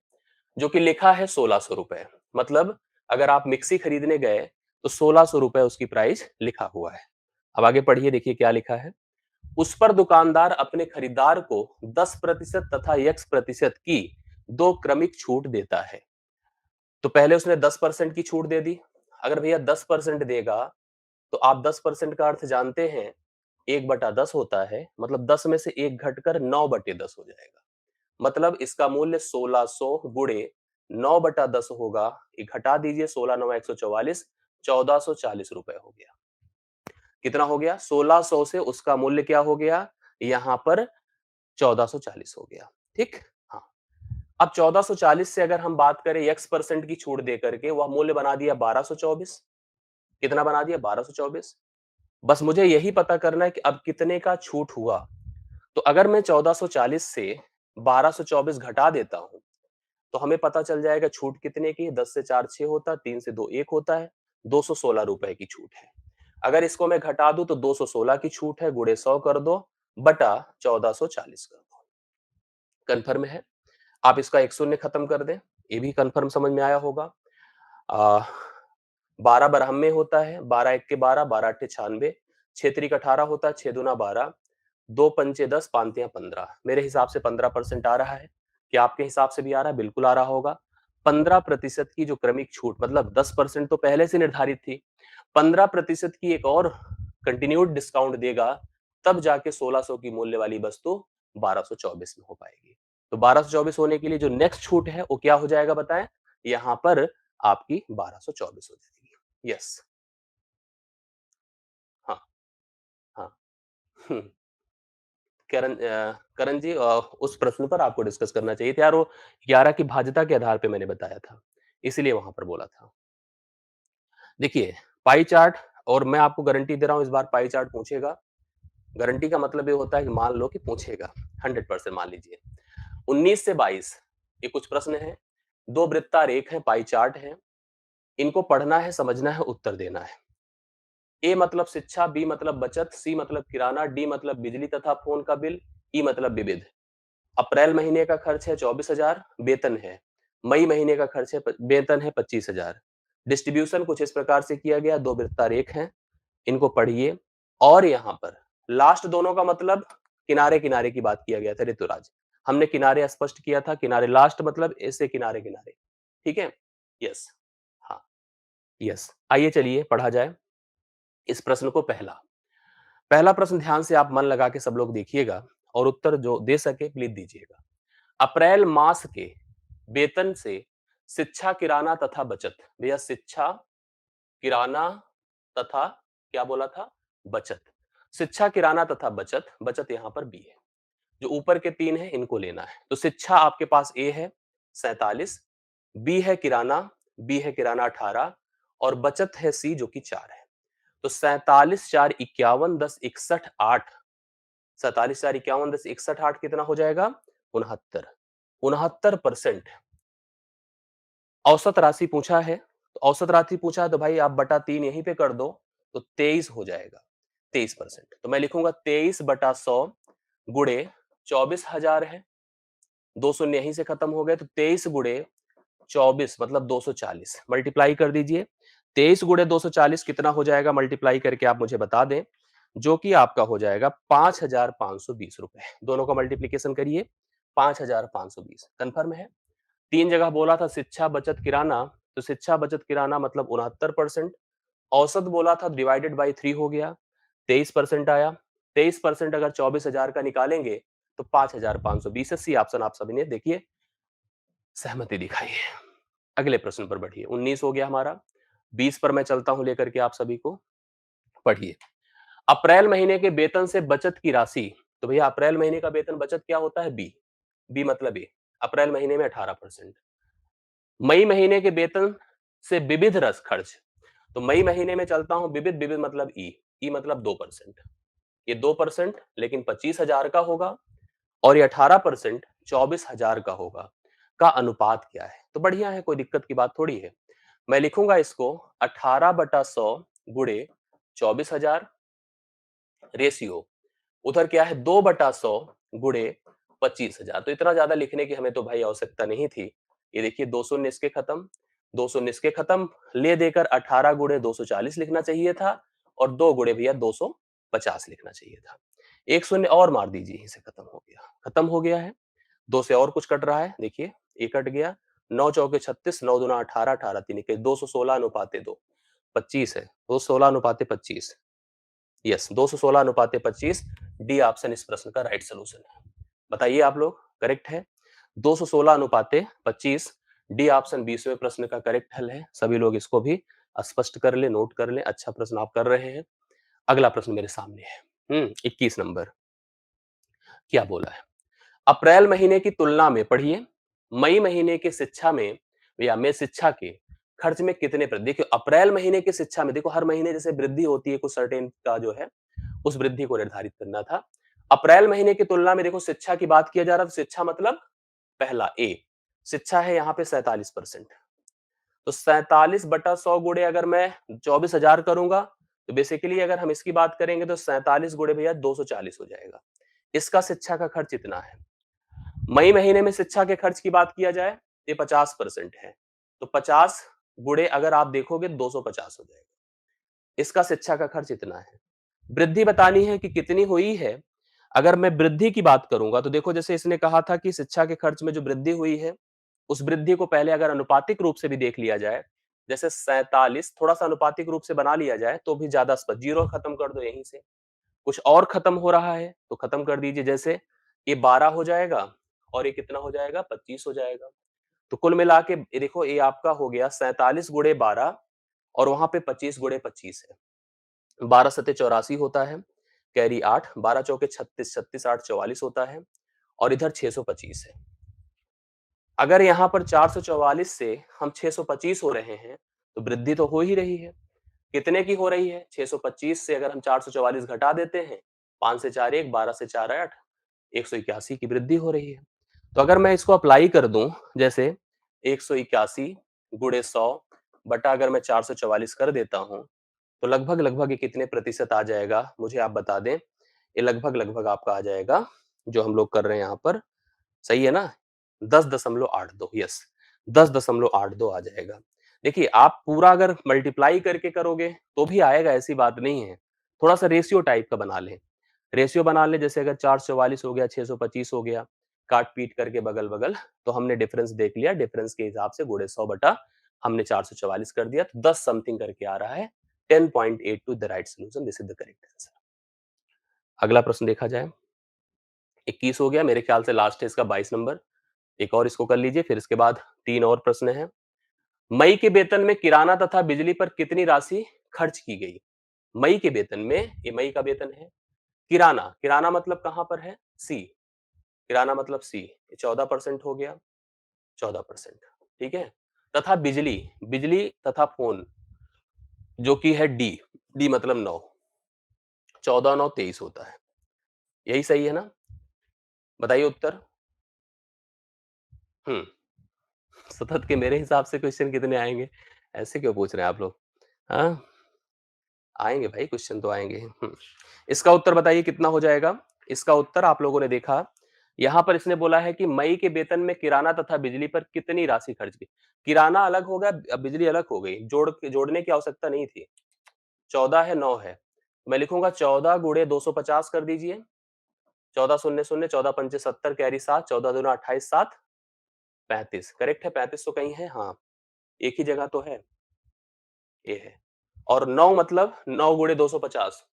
जो कि लिखा है 1600 रुपए। मतलब अगर आप मिक्सी खरीदने गए तो 1600 रुपए उसकी प्राइस लिखा हुआ है। अब आगे पढ़िए, देखिए क्या लिखा है। उस पर दुकानदार अपने खरीदार को 10% तथा x% की दो क्रमिक छूट देता है। तो पहले उसने 10% की छूट दे दी। अगर भैया 10% देगा तो आप 10% का अर्थ जानते हैं, 1/10 होता है, मतलब 10 में से 1 घटकर 9/10 हो जाएगा। मतलब इसका मूल्य 1600 गुणे 9/10 होगा। ये घटा दीजिए, 16 9 144, 1440 रुपए हो गया। कितना हो गया? 1600 से उसका मूल्य क्या हो गया? यहाँ पर 1440 हो गया। ठीक? हाँ। अब 1440 से अगर हम बात करें x% की छूट दे करके वह मूल्य बना दिया 1224। कितना बना दिया? 1224। बस मुझे यही पता करना है कि अब कितने का छूट हुआ। तो अगर मैं 1440 से 1224 घटा देता हूं तो हमें पता चल जाएगा छूट कितने की है। 10 से 4 6 होता, 3 से 2 1 होता है। 216 रुपए की छूट है। अगर इसको मैं घटा दूं तो 216 की छूट है, गुणे 100 कर दो बटा 1440 कर दो। कंफर्म है? आप इसका एक शून्य खत्म कर दें, ये भी कंफर्म समझ में आया होगा। आ, 12 ब्राह्मण्य होता है, 12 एक के 12, 12 अट्ठे 96, 6 त्रिक 18 होता है, 6 दूना 12, 2 पंचे 10, पांतियां 15। मेरे हिसाब से 15% आ रहा है। क्या आपके हिसाब से भी आ रहा है? बिल्कुल आ रहा होगा। 15% की जो क्रमिक छूट, मतलब 10% तो पहले से निर्धारित थी, 15% की एक और कंटिन्यूड डिस्काउंट देगा, तब जाके 1600 की मूल्य वाली वस्तु 1224 में हो पाएगी। तो 1224 होने के लिए जो नेक्स्ट छूट है वो क्या हो जाएगा बताएं? यहां पर आपकी 1224 हो जाएगी। यस। हाँ। हाँ। हम्म, करण जी, उस प्रश्न पर आपको डिस्कस करना चाहिए था यार। वो 11 की भाज्यता के आधार पे मैंने बताया था, इसीलिए वहां पर बोला था। देखिए, पाई चार्ट, और मैं आपको गारंटी दे रहा हूं इस बार पाई चार्ट पूछेगा। गारंटी का मतलब ये होता है कि मान लो कि पूछेगा, 100% मान लीजिए। 19 से 22 ये कुछ प्रश्न है। दो वृत्तारेख है, पाई चार्ट है। इनको पढ़ना है, समझना है, उत्तर देना है। ए मतलब शिक्षा, बी मतलब बचत, सी मतलब किराना, डी मतलब बिजली तथा फोन का बिल, ई मतलब विविध। अप्रैल महीने का खर्च है 24,000, वेतन है। मई महीने का खर्च है, वेतन है 25,000। डिस्ट्रीब्यूशन कुछ इस प्रकार से किया गया, दो वृत्तारेख हैं, इनको पढ़िए। और यहाँ पर लास्ट दोनों का मतलब किनारे किनारे की बात किया गया था ऋतुराज। हमने किनारे स्पष्ट किया था, किनारे लास्ट मतलब ऐसे किनारे किनारे। ठीक है? यस। हाँ। यस, आइए चलिए पढ़ा जाए इस प्रश्न को। पहला पहला प्रश्न ध्यान से आप मन लगा के सब लोग देखिएगा, और उत्तर जो दे सके प्लीज दीजिएगा। अप्रैल मास के वेतन से शिक्षा, किराना तथा बचत। भैया शिक्षा, किराना तथा क्या बोला था? बचत। शिक्षा, किराना तथा बचत, बचत यहां पर बी है। जो ऊपर के तीन है इनको लेना है। तो शिक्षा आपके पास ए है 47, बी है किराना, बी है किराना 18, और बचत है सी जो कि 4 है। तो 47 4 51 10 61 8, 47 4 51 10 61 8 कितना हो जाएगा? 69। 69% औसत राशि पूछा है। तो औसत राशि पूछा है तो भाई आप बटा 3 यहीं पे कर दो, तो 23 हो जाएगा। 23%। तो मैं लिखूंगा 23 बटा 100 गुणे 24,000 है। 2 शून्य यहीं से खत्म हो गए, तो 23 गुणे 24 मतलब 240। मल्टीप्लाई कर दीजिए। 23 गुणे 240 कितना हो जाएगा? मल्टीप्लाई करके आप मुझे बता दें। जो कि आपका हो जाएगा 5,520 रुपए। दोनों का मल्टीप्लीकेशन करिए, 5,520। कंफर्म है? तीन जगह बोला था शिक्षा, बचत, किराना। तो शिक्षा, बचत, किराना मतलब 69%। औसत बोला था, डिवाइडेड बाई 3 हो गया, 23% आया। 23% अगर 24,000 का निकालेंगे तो 5,520। सी ऑप्शन आप सभी ने देखिए सहमति दिखाई है। अगले प्रश्न पर बढ़िए। 19 हो गया हमारा, 20 पर मैं चलता हूं लेकर के आप सभी को। पढ़िए। अप्रैल महीने के वेतन से बचत की राशि। तो भैया अप्रैल महीने का वेतन बचत क्या होता है? बी। बी मतलब ए। अप्रैल महीने में 18%। मई महीने के वेतन से विविध रस खर्च। तो मई महीने में चलता हूं, विविध, विविध मतलब ई। ई मतलब 2%। ये 2% लेकिन 25,000 का होगा, और ये 18% 24,000 का होगा। का अनुपात क्या है? तो बढ़िया है, कोई दिक्कत की बात थोड़ी है। मैं लिखूंगा इसको 18 बटा 100 गुणे 24,000, रेशियो उधर क्या है? 2 बटा 100 गुणे 25,000। तो इतना ज्यादा लिखने की हमें तो भाई आवश्यकता नहीं थी। ये देखिए 2 शून्य इसके खत्म, 2 शून्य इसके खत्म, ले देकर 18 गुणे 240 लिखना चाहिए था, और 2 गुणे भैया 250 लिखना चाहिए था। एक शून्य और मार दीजिए, यहीं से खत्म हो गया। खत्म हो गया है। 2 से और कुछ कट रहा है, देखिए एक कट गया। 9 चौके 36, 9 दूना 18, 18 तीन इक्कीस, 216 अनुपाते 2, 25 है। 216 अनुपाते 25। यस, 216 अनुपाते 25। डी ऑप्शन इस प्रश्न का राइट सोल्यूशन है। बताइए आप लोग, करेक्ट है? 216 अनुपाते 25, डी ऑप्शन 20वें प्रश्न का करेक्ट हल है। सभी लोग इसको भी स्पष्ट कर ले, नोट कर ले। अच्छा प्रश्न आप कर रहे हैं। अगला प्रश्न मेरे सामने है। 21 नंबर क्या बोला है? अप्रैल महीने की तुलना में पढ़िए, मई महीने की शिक्षा में या में शिक्षा के खर्च में कितने देखिए अप्रैल महीने की शिक्षा में देखो हर महीने जैसे वृद्धि होती है कुछ सर्टेन का जो है उस वृद्धि को निर्धारित करना था। अप्रैल महीने की तुलना में देखो शिक्षा की बात किया जा रहा है तो शिक्षा मतलब पहला ए शिक्षा है यहाँ पे 47%। तो 47 बटा 100 गुणे अगर मैं 24,000 करूंगा तो बेसिकली अगर हम इसकी बात करेंगे तो 47 गुणे भैया 240 हो जाएगा। इसका शिक्षा का खर्च इतना है। मई महीने में शिक्षा के खर्च की बात किया जाए ये 50% है। तो 50 गुणे अगर आप देखोगे 250 हो जाएगा। इसका शिक्षा का खर्च इतना है। वृद्धि बतानी है कि कितनी हुई है। अगर मैं वृद्धि की बात करूंगा तो देखो जैसे इसने कहा था कि शिक्षा के खर्च में जो वृद्धि हुई है उस वृद्धि को पहले अगर अनुपातिक रूप से भी देख लिया जाए जैसे 47 थोड़ा सा अनुपातिक रूप से बना लिया जाए तो भी ज्यादा स्पष्ट। जीरो खत्म कर दो यहीं से। कुछ और खत्म हो रहा है तो खत्म कर दीजिए। जैसे ये 12 हो जाएगा और ये कितना हो जाएगा 25 हो जाएगा। तो कुल मिला के ये देखो ये आपका हो गया 47 गुणे 12 और वहां पे 25 गुणे 25 है। 12 सत्ते 84 होता है। कैरी 8 12 चौके 36 36 8 44 होता है और इधर 625 है। अगर यहाँ पर 444 से हम 625 हो रहे हैं तो वृद्धि तो हो ही रही है। कितने की हो रही है? 625 से अगर हम 444 घटा देते हैं, 5 से 4 1, 12 से 4 8, 181 की वृद्धि हो रही है। तो अगर मैं इसको अप्लाई कर दूं, जैसे 181 गुणे 100 बटा अगर मैं 444 कर देता हूं, तो लगभग ये कितने प्रतिशत आ जाएगा? मुझे आप बता दें। ये लगभग आपका आ जाएगा, जो हम लोग कर रहे हैं यहाँ पर, सही है ना? 10.82 यस 10.82 आ जाएगा। देखिए आप पूरा अगर मल्टीप्लाई करके करोगे तो भी आएगा ऐसी बात नहीं है। थोड़ा-सा रेशियो टाइप का बना लें। रेशियो बना लें जैसे अगर 444 हो गया, 625 हो गया, काट-पीट करके बगल-बगल तो हमने डिफरेंस देख लिया, डिफरेंस के हिसाब से गुणे 100 बटा हमने 444 कर दिया तो 10 समथिंग करके आ रहा है। 10.82 the right solution this is the correct answer. अगला प्रश्न देखा जाए। 21 हो गया मेरे ख्याल से लास्ट है इसका 22 नंबर। एक और इसको कर लीजिए फिर इसके बाद 3 और प्रश्न हैं। मई के वेतन में किराना तथा बिजली पर कितनी राशि खर्च की गई? मई के वेतन में ये मई का वेतन है। किराना, किराना मतलब कहां पर है? सी। किराना मतलब सी। ये 14% हो गया। 14%। ठीक है। तथा बिजली, बिजली तथा फोन जो कि है डी। डी मतलब 9। 14 9 23 होता है। यही सही है ना? बताइए उत्तर। हम्म सतत के मेरे हिसाब से क्वेश्चन कितने आएंगे? ऐसे क्यों पूछ रहे हैं आप लोग? हाँ, आएंगे भाई क्वेश्चन तो आएंगे। इसका उत्तर बताइए कितना हो जाएगा? इसका उत्तर आप लोगों ने देखा, यहाँ पर इसने बोला है कि मई के वेतन में किराना तथा बिजली पर कितनी राशि खर्च की। किराना अलग हो गया, अब बिजली अलग हो गई, जोड़ने की आवश्यकता नहीं थी। 14 है 9 है, मैं लिखूंगा 14 गुणे 250 कर दीजिए। 14 शून्य शून्य 14 पंचे 70 कैरी 7 14 दूना 28 7 35 करेक्ट है। 35 तो कहीं है, हाँ एक ही जगह तो है, ये है। और 9 मतलब 9 गुणे 250,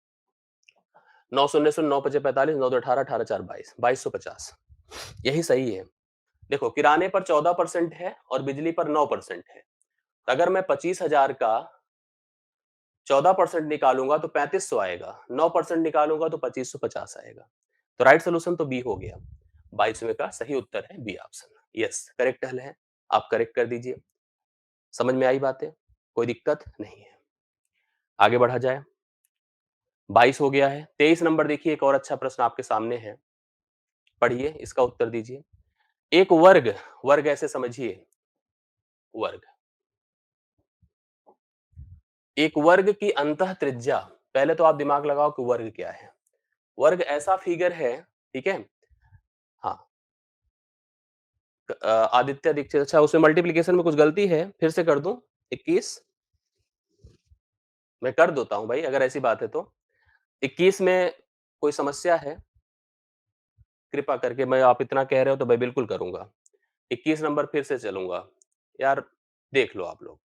9 शून्य शून्य 9 पचे 45 9 दो 18 18 4 22 2250। यही सही है। देखो किराने पर 14% है और बिजली पर 9% है। तो अगर मैं 25,000 का 14% निकालूंगा तो 3500 आएगा, 9% निकालूंगा तो 2550 आएगा। तो राइट सोल्यूशन तो बी हो गया। 22वें का सही उत्तर है बी ऑप्शन। यस करेक्ट हल है। आप करेक्ट कर दीजिए। समझ में आई बातें? कोई दिक्कत नहीं है। आगे बढ़ा जाए। 22 हो गया है। 23 नंबर देखिए एक और अच्छा प्रश्न आपके सामने है। पढ़िए इसका उत्तर दीजिए। एक वर्ग, वर्ग ऐसे समझिए, वर्ग, एक वर्ग की अंतः त्रिज्या, पहले तो आप दिमाग लगाओ कि वर्ग क्या है। वर्ग ऐसा फिगर है, ठीक है? हाँ, आदित्य दीक्षित, अच्छा उसमें मल्टीप्लिकेशन में कुछ गलती है, फिर से कर दूं? 21 मैं कर देता हूं भाई अगर ऐसी बात है तो। 21 में कोई समस्या है? कृपा करके, मैं आप इतना कह रहे हो तो मैं बिल्कुल करूंगा। 21 नंबर फिर से चलूंगा। यार देख लो आप लोग।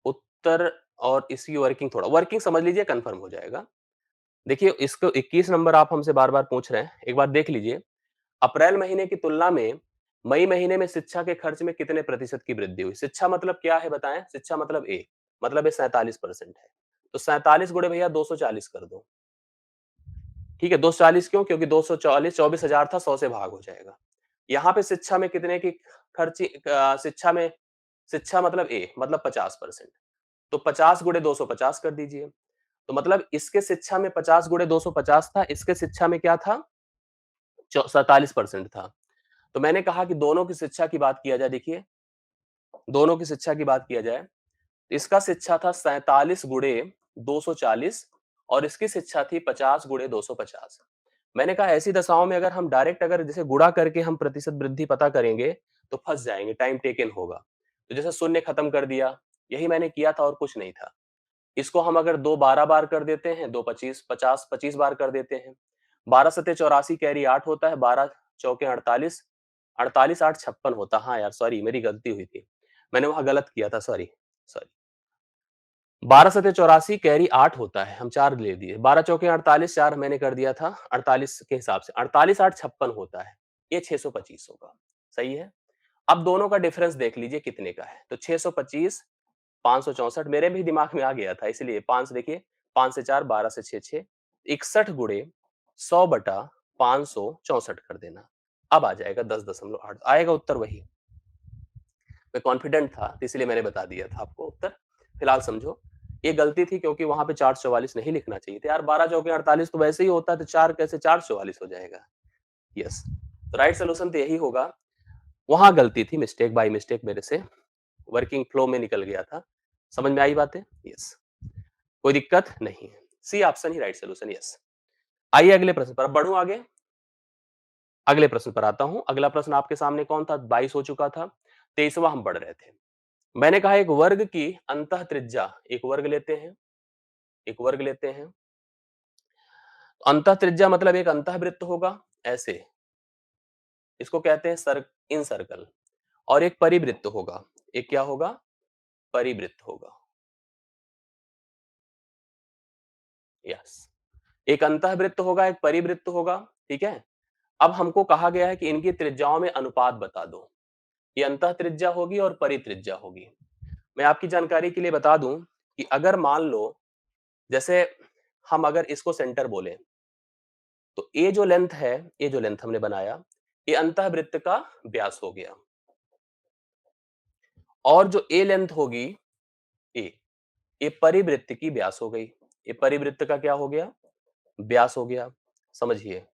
उत्तर और इसकी वर्किंग, थोड़ा वर्किंग समझ लीजिए कंफर्म हो जाएगा। देखिए इसको 21 नंबर आप हमसे बार-बार पूछ रहे हैं, एक बार देख लीजिए। अप्रैल महीने की तुलना में मई महीने में शिक्षा के खर्च में कितने प्रतिशत की वृद्धि हुई? शिक्षा मतलब क्या है बताएं? शिक्षा मतलब ए, मतलब ये 47% है। तो 47 गुणे भैया 240 कर दो। ठीक है, 240 क्यों? क्योंकि 240 24,000 था, 100 से भाग हो जाएगा। यहाँ पे शिक्षा में कितने की खर्ची शिक्षा में शिक्षा मतलब ए मतलब 50%। तो 50 गुणे 250 कर दीजिए। तो मतलब इसके शिक्षा में 50 गुणे 250 था, इसके शिक्षा में क्या था? 47% था। तो मैंने कहा कि दोनों की शिक्षा की बात किया जाए, देखिए, दोनों की शिक्षा की बात किया जाए, इसका शिक्षा था 47 गुणे 240 और इसकी शिक्षा थी 50 गुणे 250। मैंने कहा ऐसी दशाओं में अगर हम डायरेक्ट अगर जैसे गुणा करके हम प्रतिशत वृद्धि पता करेंगे, तो फँस जाएँगे, टाइम टेकन होगा। तो जैसे शून्य खत्म कर दिया, यही मैंने किया था और कुछ नहीं था। इसको हम अगर 2 12 बार कर देते हैं, 2 25 50 25 बार कर देते हैं। 12 सत्ते 84 कैरी 8 होता है, 12 चौके 48, 48 8 56 होता है। हाँ यार, सॉरी मेरी गलती हुई थी। मैंने वहाँ गलत किया था, सॉरी, सॉरी। 12 सत्ते 84 कैरी 8 होता है, हम 4 ले दिए। 12 चौके 48, 4 मैंने कर दिया था 48 के हिसाब से। 48 8 56 होता है, ये 625 होगा। सही है? अब दोनों का डिफरेंस देख लीजिए कितने का है। तो 625 564 मेरे भी दिमाग में आ गया था, इसलिए 5 देखिए, 5 से 4 12 से 6 6 61 गुणे 100 बटा 564 कर देना। अब आ जाएगा 10.8, आएगा उत्तर वही। मैं कॉन्फिडेंट था, तो इसलिए मैंने बता दिया था आपको उत्तर। फिलहाल समझो, ये गलती थी क्योंकि वहाँ पे 444 नहीं लिखना चाहिए था यार। 12 चौके 48 तो वैसे ही होता है, तो 4 कैसे 444 हो जाएगा। यस, तो राइट सॉल्यूशन तो यही होगा। वहाँ गलती थी, मिस्टेक बाय मिस्टेक मेरे से, वर्किंग फ्लो में निकल गया था। समझ में आई बातें? यस, कोई दिक्कत नहीं है। सी ऑप्शन ही राइट सॉल्यूशन, यस। आइए अगले प्रश्न पर, अब बढ़ूं आगे। अगले प्रश्न पर आता हूं। अगला प्रश्न आपके सामने कौन था? 22 हो चुका था, 23वां हम बढ़ रहे थे। मैंने कहा एक वर्ग की अंतः त्रिज्या, एक वर्ग लेते हैं, एक वर्ग लेते हैं। अंतः त्रिज्या मतलब एक अंतःवृत्त होगा ऐसे, इसको कहते हैं इन सर्कल। और एक परिवृत्त होगा, एक क्या होगा? परिवृत्त होगा। यस, एक अंतःवृत्त होगा, एक परिवृत्त होगा। ठीक है, अब हमको कहा गया है कि इनकी त्रिज्याओं में अनुपात बता दो। ये अंतः त्रिज्या होगी और परित्रिज्या होगी। मैं आपकी जानकारी के लिए बता दूं कि अगर मान लो, जैसे हम अगर इसको सेंटर बोले, तो ये जो लेंथ है, ये जो लेंथ हमने बनाया, ये अंतःवृत्त का व्यास हो गया। और जो ए लेंथ होगी, ए, ये परिवृत्त की व्यास हो गई। ये परिवृत्त का क्या हो गया? व्यास हो गया। समझिए,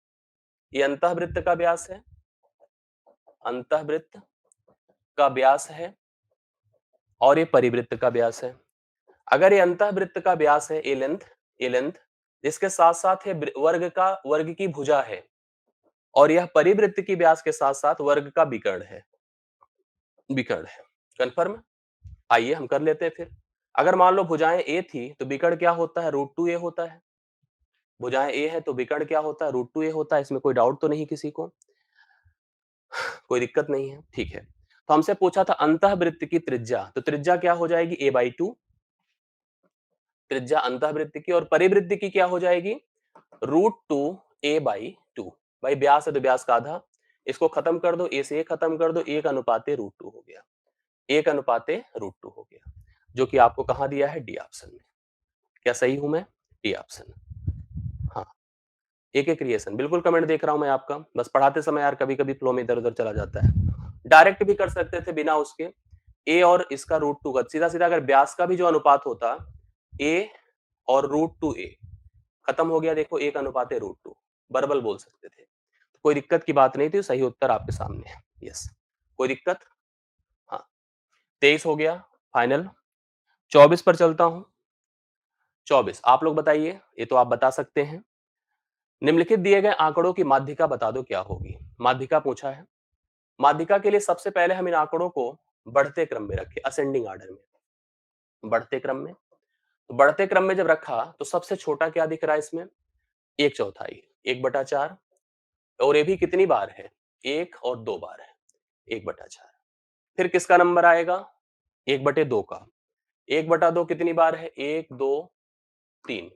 ये अंतःवृत्त का व्यास है, अंतःवृत्त का व्यास है, और ये परिवृत्त का व्यास है। अगर ये अंतःवृत्त का व्यास है, ये लेंथ जिसके साथ साथ ये वर्ग की भुजा है, और यह परिवृत्त की व्यास के साथ साथ वर्ग का विकर्ण है, विकर्ण है। कंफर्म? आइए हम कर लेते हैं फिर। अगर मान लो भुजाएं ए थी, तो विकर्ण क्या होता है? √2a होता है। भुजाएं ए है तो विकर्ण क्या होता है? √2a होता है। इसमें कोई डाउट तो नहीं किसी को? कोई दिक्कत नहीं है, ठीक है। तो हमसे पूछा था अंतःवृत्त की त्रिज्या, तो त्रिज्या क्या हो जाएगी? a/2, त्रिज्या अंतःवृत्त की। और परिवृत्त की क्या हो जाएगी? √2a/2। भाई व्यास है तो व्यास का आधा, इसको खत्म कर दो, a से a खत्म कर दो, 1:√2 हो गया, 1:√2 हो गया, जो कि आपको कहां दिया है? डी ऑप्शन में। क्या सही हूं मैं? D option. हाँ, एक एक क्रिएशन, बिल्कुल कमेंट देख रहा हूं मैं आपका, बस पढ़ाते समय यार कभी कभी फ्लो में इधर उधर चला जाता है। डायरेक्ट भी कर सकते थे बिना उसके, ए और इसका √2 का सीधा सीधा, अगर व्यास का भी जो अनुपात होता, ए और √2a खत्म हो गया, देखो 1:√2, बरबल बोल सकते थे। कोई दिक्कत की बात नहीं थी, सही उत्तर आपके सामने है। यस, कोई दिक्कत? हाँ, 23 हो गया फाइनल। 24 पर चलता हूं। 24 आप लोग बताइए, ये तो आप बता सकते हैं। निम्नलिखित दिए गए आंकड़ों की माध्यिका बता दो क्या होगी। माध्यिका पूछा है। माध्यिका के लिए सबसे पहले हम इन आंकड़ों को बढ़ते क्रम में रखें, असेंडिंग ऑर्डर में, बढ़ते क्रम में। तो बढ़ते क्रम में जब रखा, तो सबसे छोटा क्या दिख रहा है इसमें? 1/4, 1/4। और ये भी कितनी बार है? 1 और 2 बार है, 1/4। फिर किसका नंबर आएगा? 1/2 का। 1/2 कितनी बार है? 1 2 3।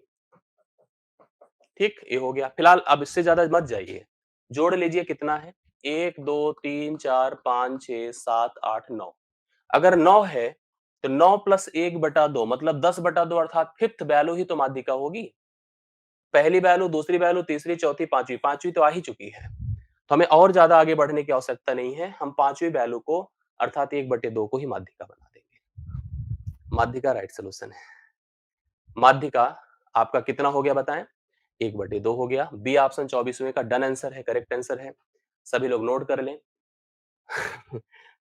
ठीक, ये हो गया। फिलहाल अब इससे ज्यादा मत जाइए, जोड़ लीजिए कितना है? 1 2 3 4 5 6 7 8 9। अगर 9 है, तो 9 प्लस 1/2 मतलब 10/2 अर्थात फिफ्थ वैल्यू ही तो माध्यिका होगी। पहली वैल्यू, दूसरी वैल्यू, तीसरी, चौथी, पांचवी, पांचवी तो आ ही चुकी है। तो हमें और ज्यादा आगे बढ़ने की आवश्यकता नहीं है। हम पांचवी वैल्यू को अर्थात 1/2 को ही माध्यिका बना देंगे। माध्यिका राइट सॉल्यूशन है। माध्यिका आपका कितना हो गया बताएं? 1/2 हो गया। बी ऑप्शन 24वें का डन आंसर है, करेक्ट आंसर है। सभी लोग नोट कर लें।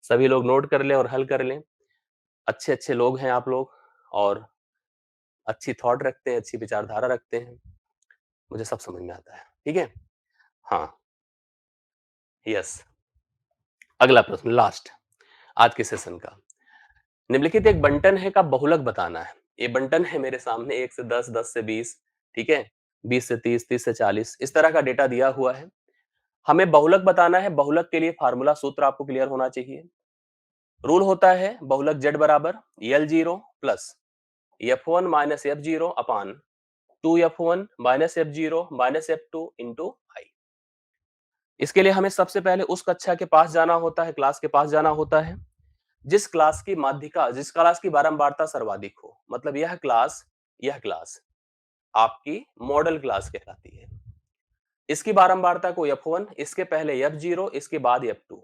सभी लोग नोट कर लें और हल कर लें। अच्छे अच्छे लोग हैं आप लोग और अच्छी थॉट रखते हैं, अच्छी विचारधारा रखते हैं। मुझे सब समझ में आता है। ठीक है? हाँ, यस। अगला प्रश्न लास्ट आज के सेशन का। निम्नलिखित एक बंटन है का बहुलक बताना है। ये बंटन है मेरे सामने 1 से 10, 10 से 20, ठीक है? 20 से 30, 30 से 40 इस तरह का डेटा दिया हुआ है। हमें बहुलक बताना है। बहुलक के लिए फार्मूला सूत्र आपको क्लियर होना चाहिए। रूल होता है बहुलक z बराबर L0 plus F1 minus F0 upon 2F1 minus F0 minus F2 into I. इसके लिए हमें सबसे पहले उस कक्षा के पास जाना होता है, क्लास के पास जाना होता है जिस क्लास की माध्यिका, जिस क्लास की बारंबारता सर्वाधिक हो। मतलब यह क्लास आपकी मॉडल क्लास कहलाती है। इसकी बारंबारता को F1, इसके पहले F0, इसके बाद F2।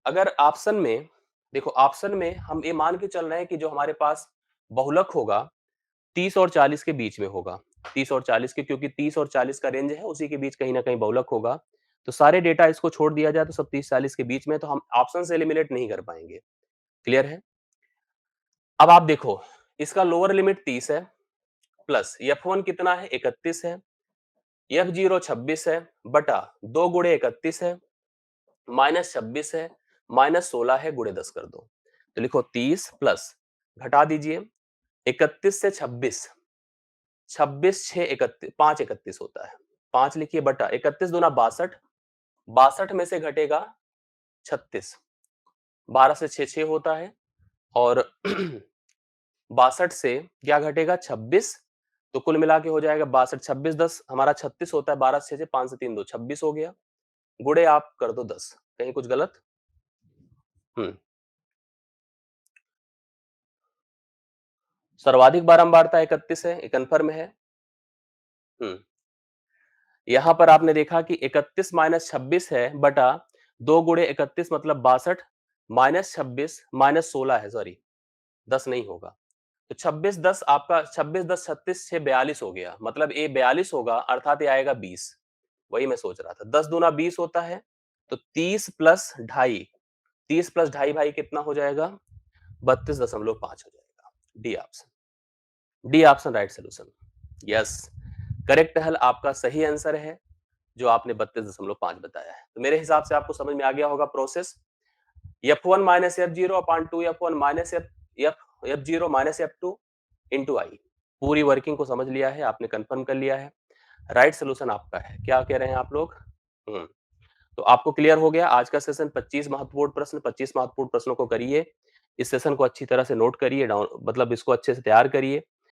अगर ऑप्शन में देखो, ऑप्शन में हम ये मान के चल रहे हैं कि जो हमारे पास बहुलक होगा 30 और 40 के बीच में होगा। 30 और 40 के, क्योंकि 30 और 40 का रेंज है, उसी के बीच कहीं ना कहीं बहुलक होगा। तो सारे डेटा इसको छोड़ दिया जाए तो सब 30-40 के बीच में, तो हम ऑप्शन से एलिमिनेट नहीं कर पाएंगे। क्लियर है? अब आप देखो, इसका लोअर लिमिट 30 है प्लस F1 कितना है? 31 है। F0 26 है बटा 2 गुणे 31 है माइनस 26 है माइनस 16 है, गुणे 10 कर दो। तो लिखो 30 प्लस घटा दीजिए 31 से 26, 26 6 31 5 31 होता है। 5 लिखिए बटा 31 दूना 62, 62 में से घटेगा 36, 12 से 6 6 होता है और 62 से क्या घटेगा? 26। तो कुल मिला के हो जाएगा 62 26 10 हमारा 36 होता है। 12 से 6 से 5 से 3 2 26 हो गया। गुणे आप कर दो 10। कहीं कुछ गलत? हम्म सर्वाधिक बारंबारता 31 है, ये कंफर्म है। हम्म यहां पर आपने देखा कि 31 माइनस 26 है बटा 2 गुणे 31 मतलब 62 माइनस 26 माइनस 16 है, सॉरी 10 नहीं होगा। तो 26 10 आपका 26 10 36 6 42 हो गया। मतलब ये 42 होगा अर्थात ये आएगा 20। वही मैं सोच रहा था। 10 दूना 20 होता है। तो 30 प्लस ढाई, 30 प्लस ढाई भाई कितना हो जाएगा? 32.5 हो जाएगा। D option, D option right solution. Yes, correct हल आपका सही आंसर है जो आपने 32.5 बताया है। तो मेरे हिसाब से आपको समझ में आ गया होगा process. F1 minus F0 upon 2F1 minus F0 minus F2 into I. पूरी वर्किंग को समझ लिया है आपने, कंफर्म कर लिया है। राइट सोल्यूशन आपका है। क्या कह रहे हैं आप लोग? हम्म तो आपको क्लियर हो गया आज का सेशन। 25 महत्वपूर्ण प्रश्न, 25 महत्वपूर्ण प्रश्नों को करिए। इस सेशन को अच्छी तरह से नोट करिए, डाउन मतलब इसको अच्छे से तैयार करिए।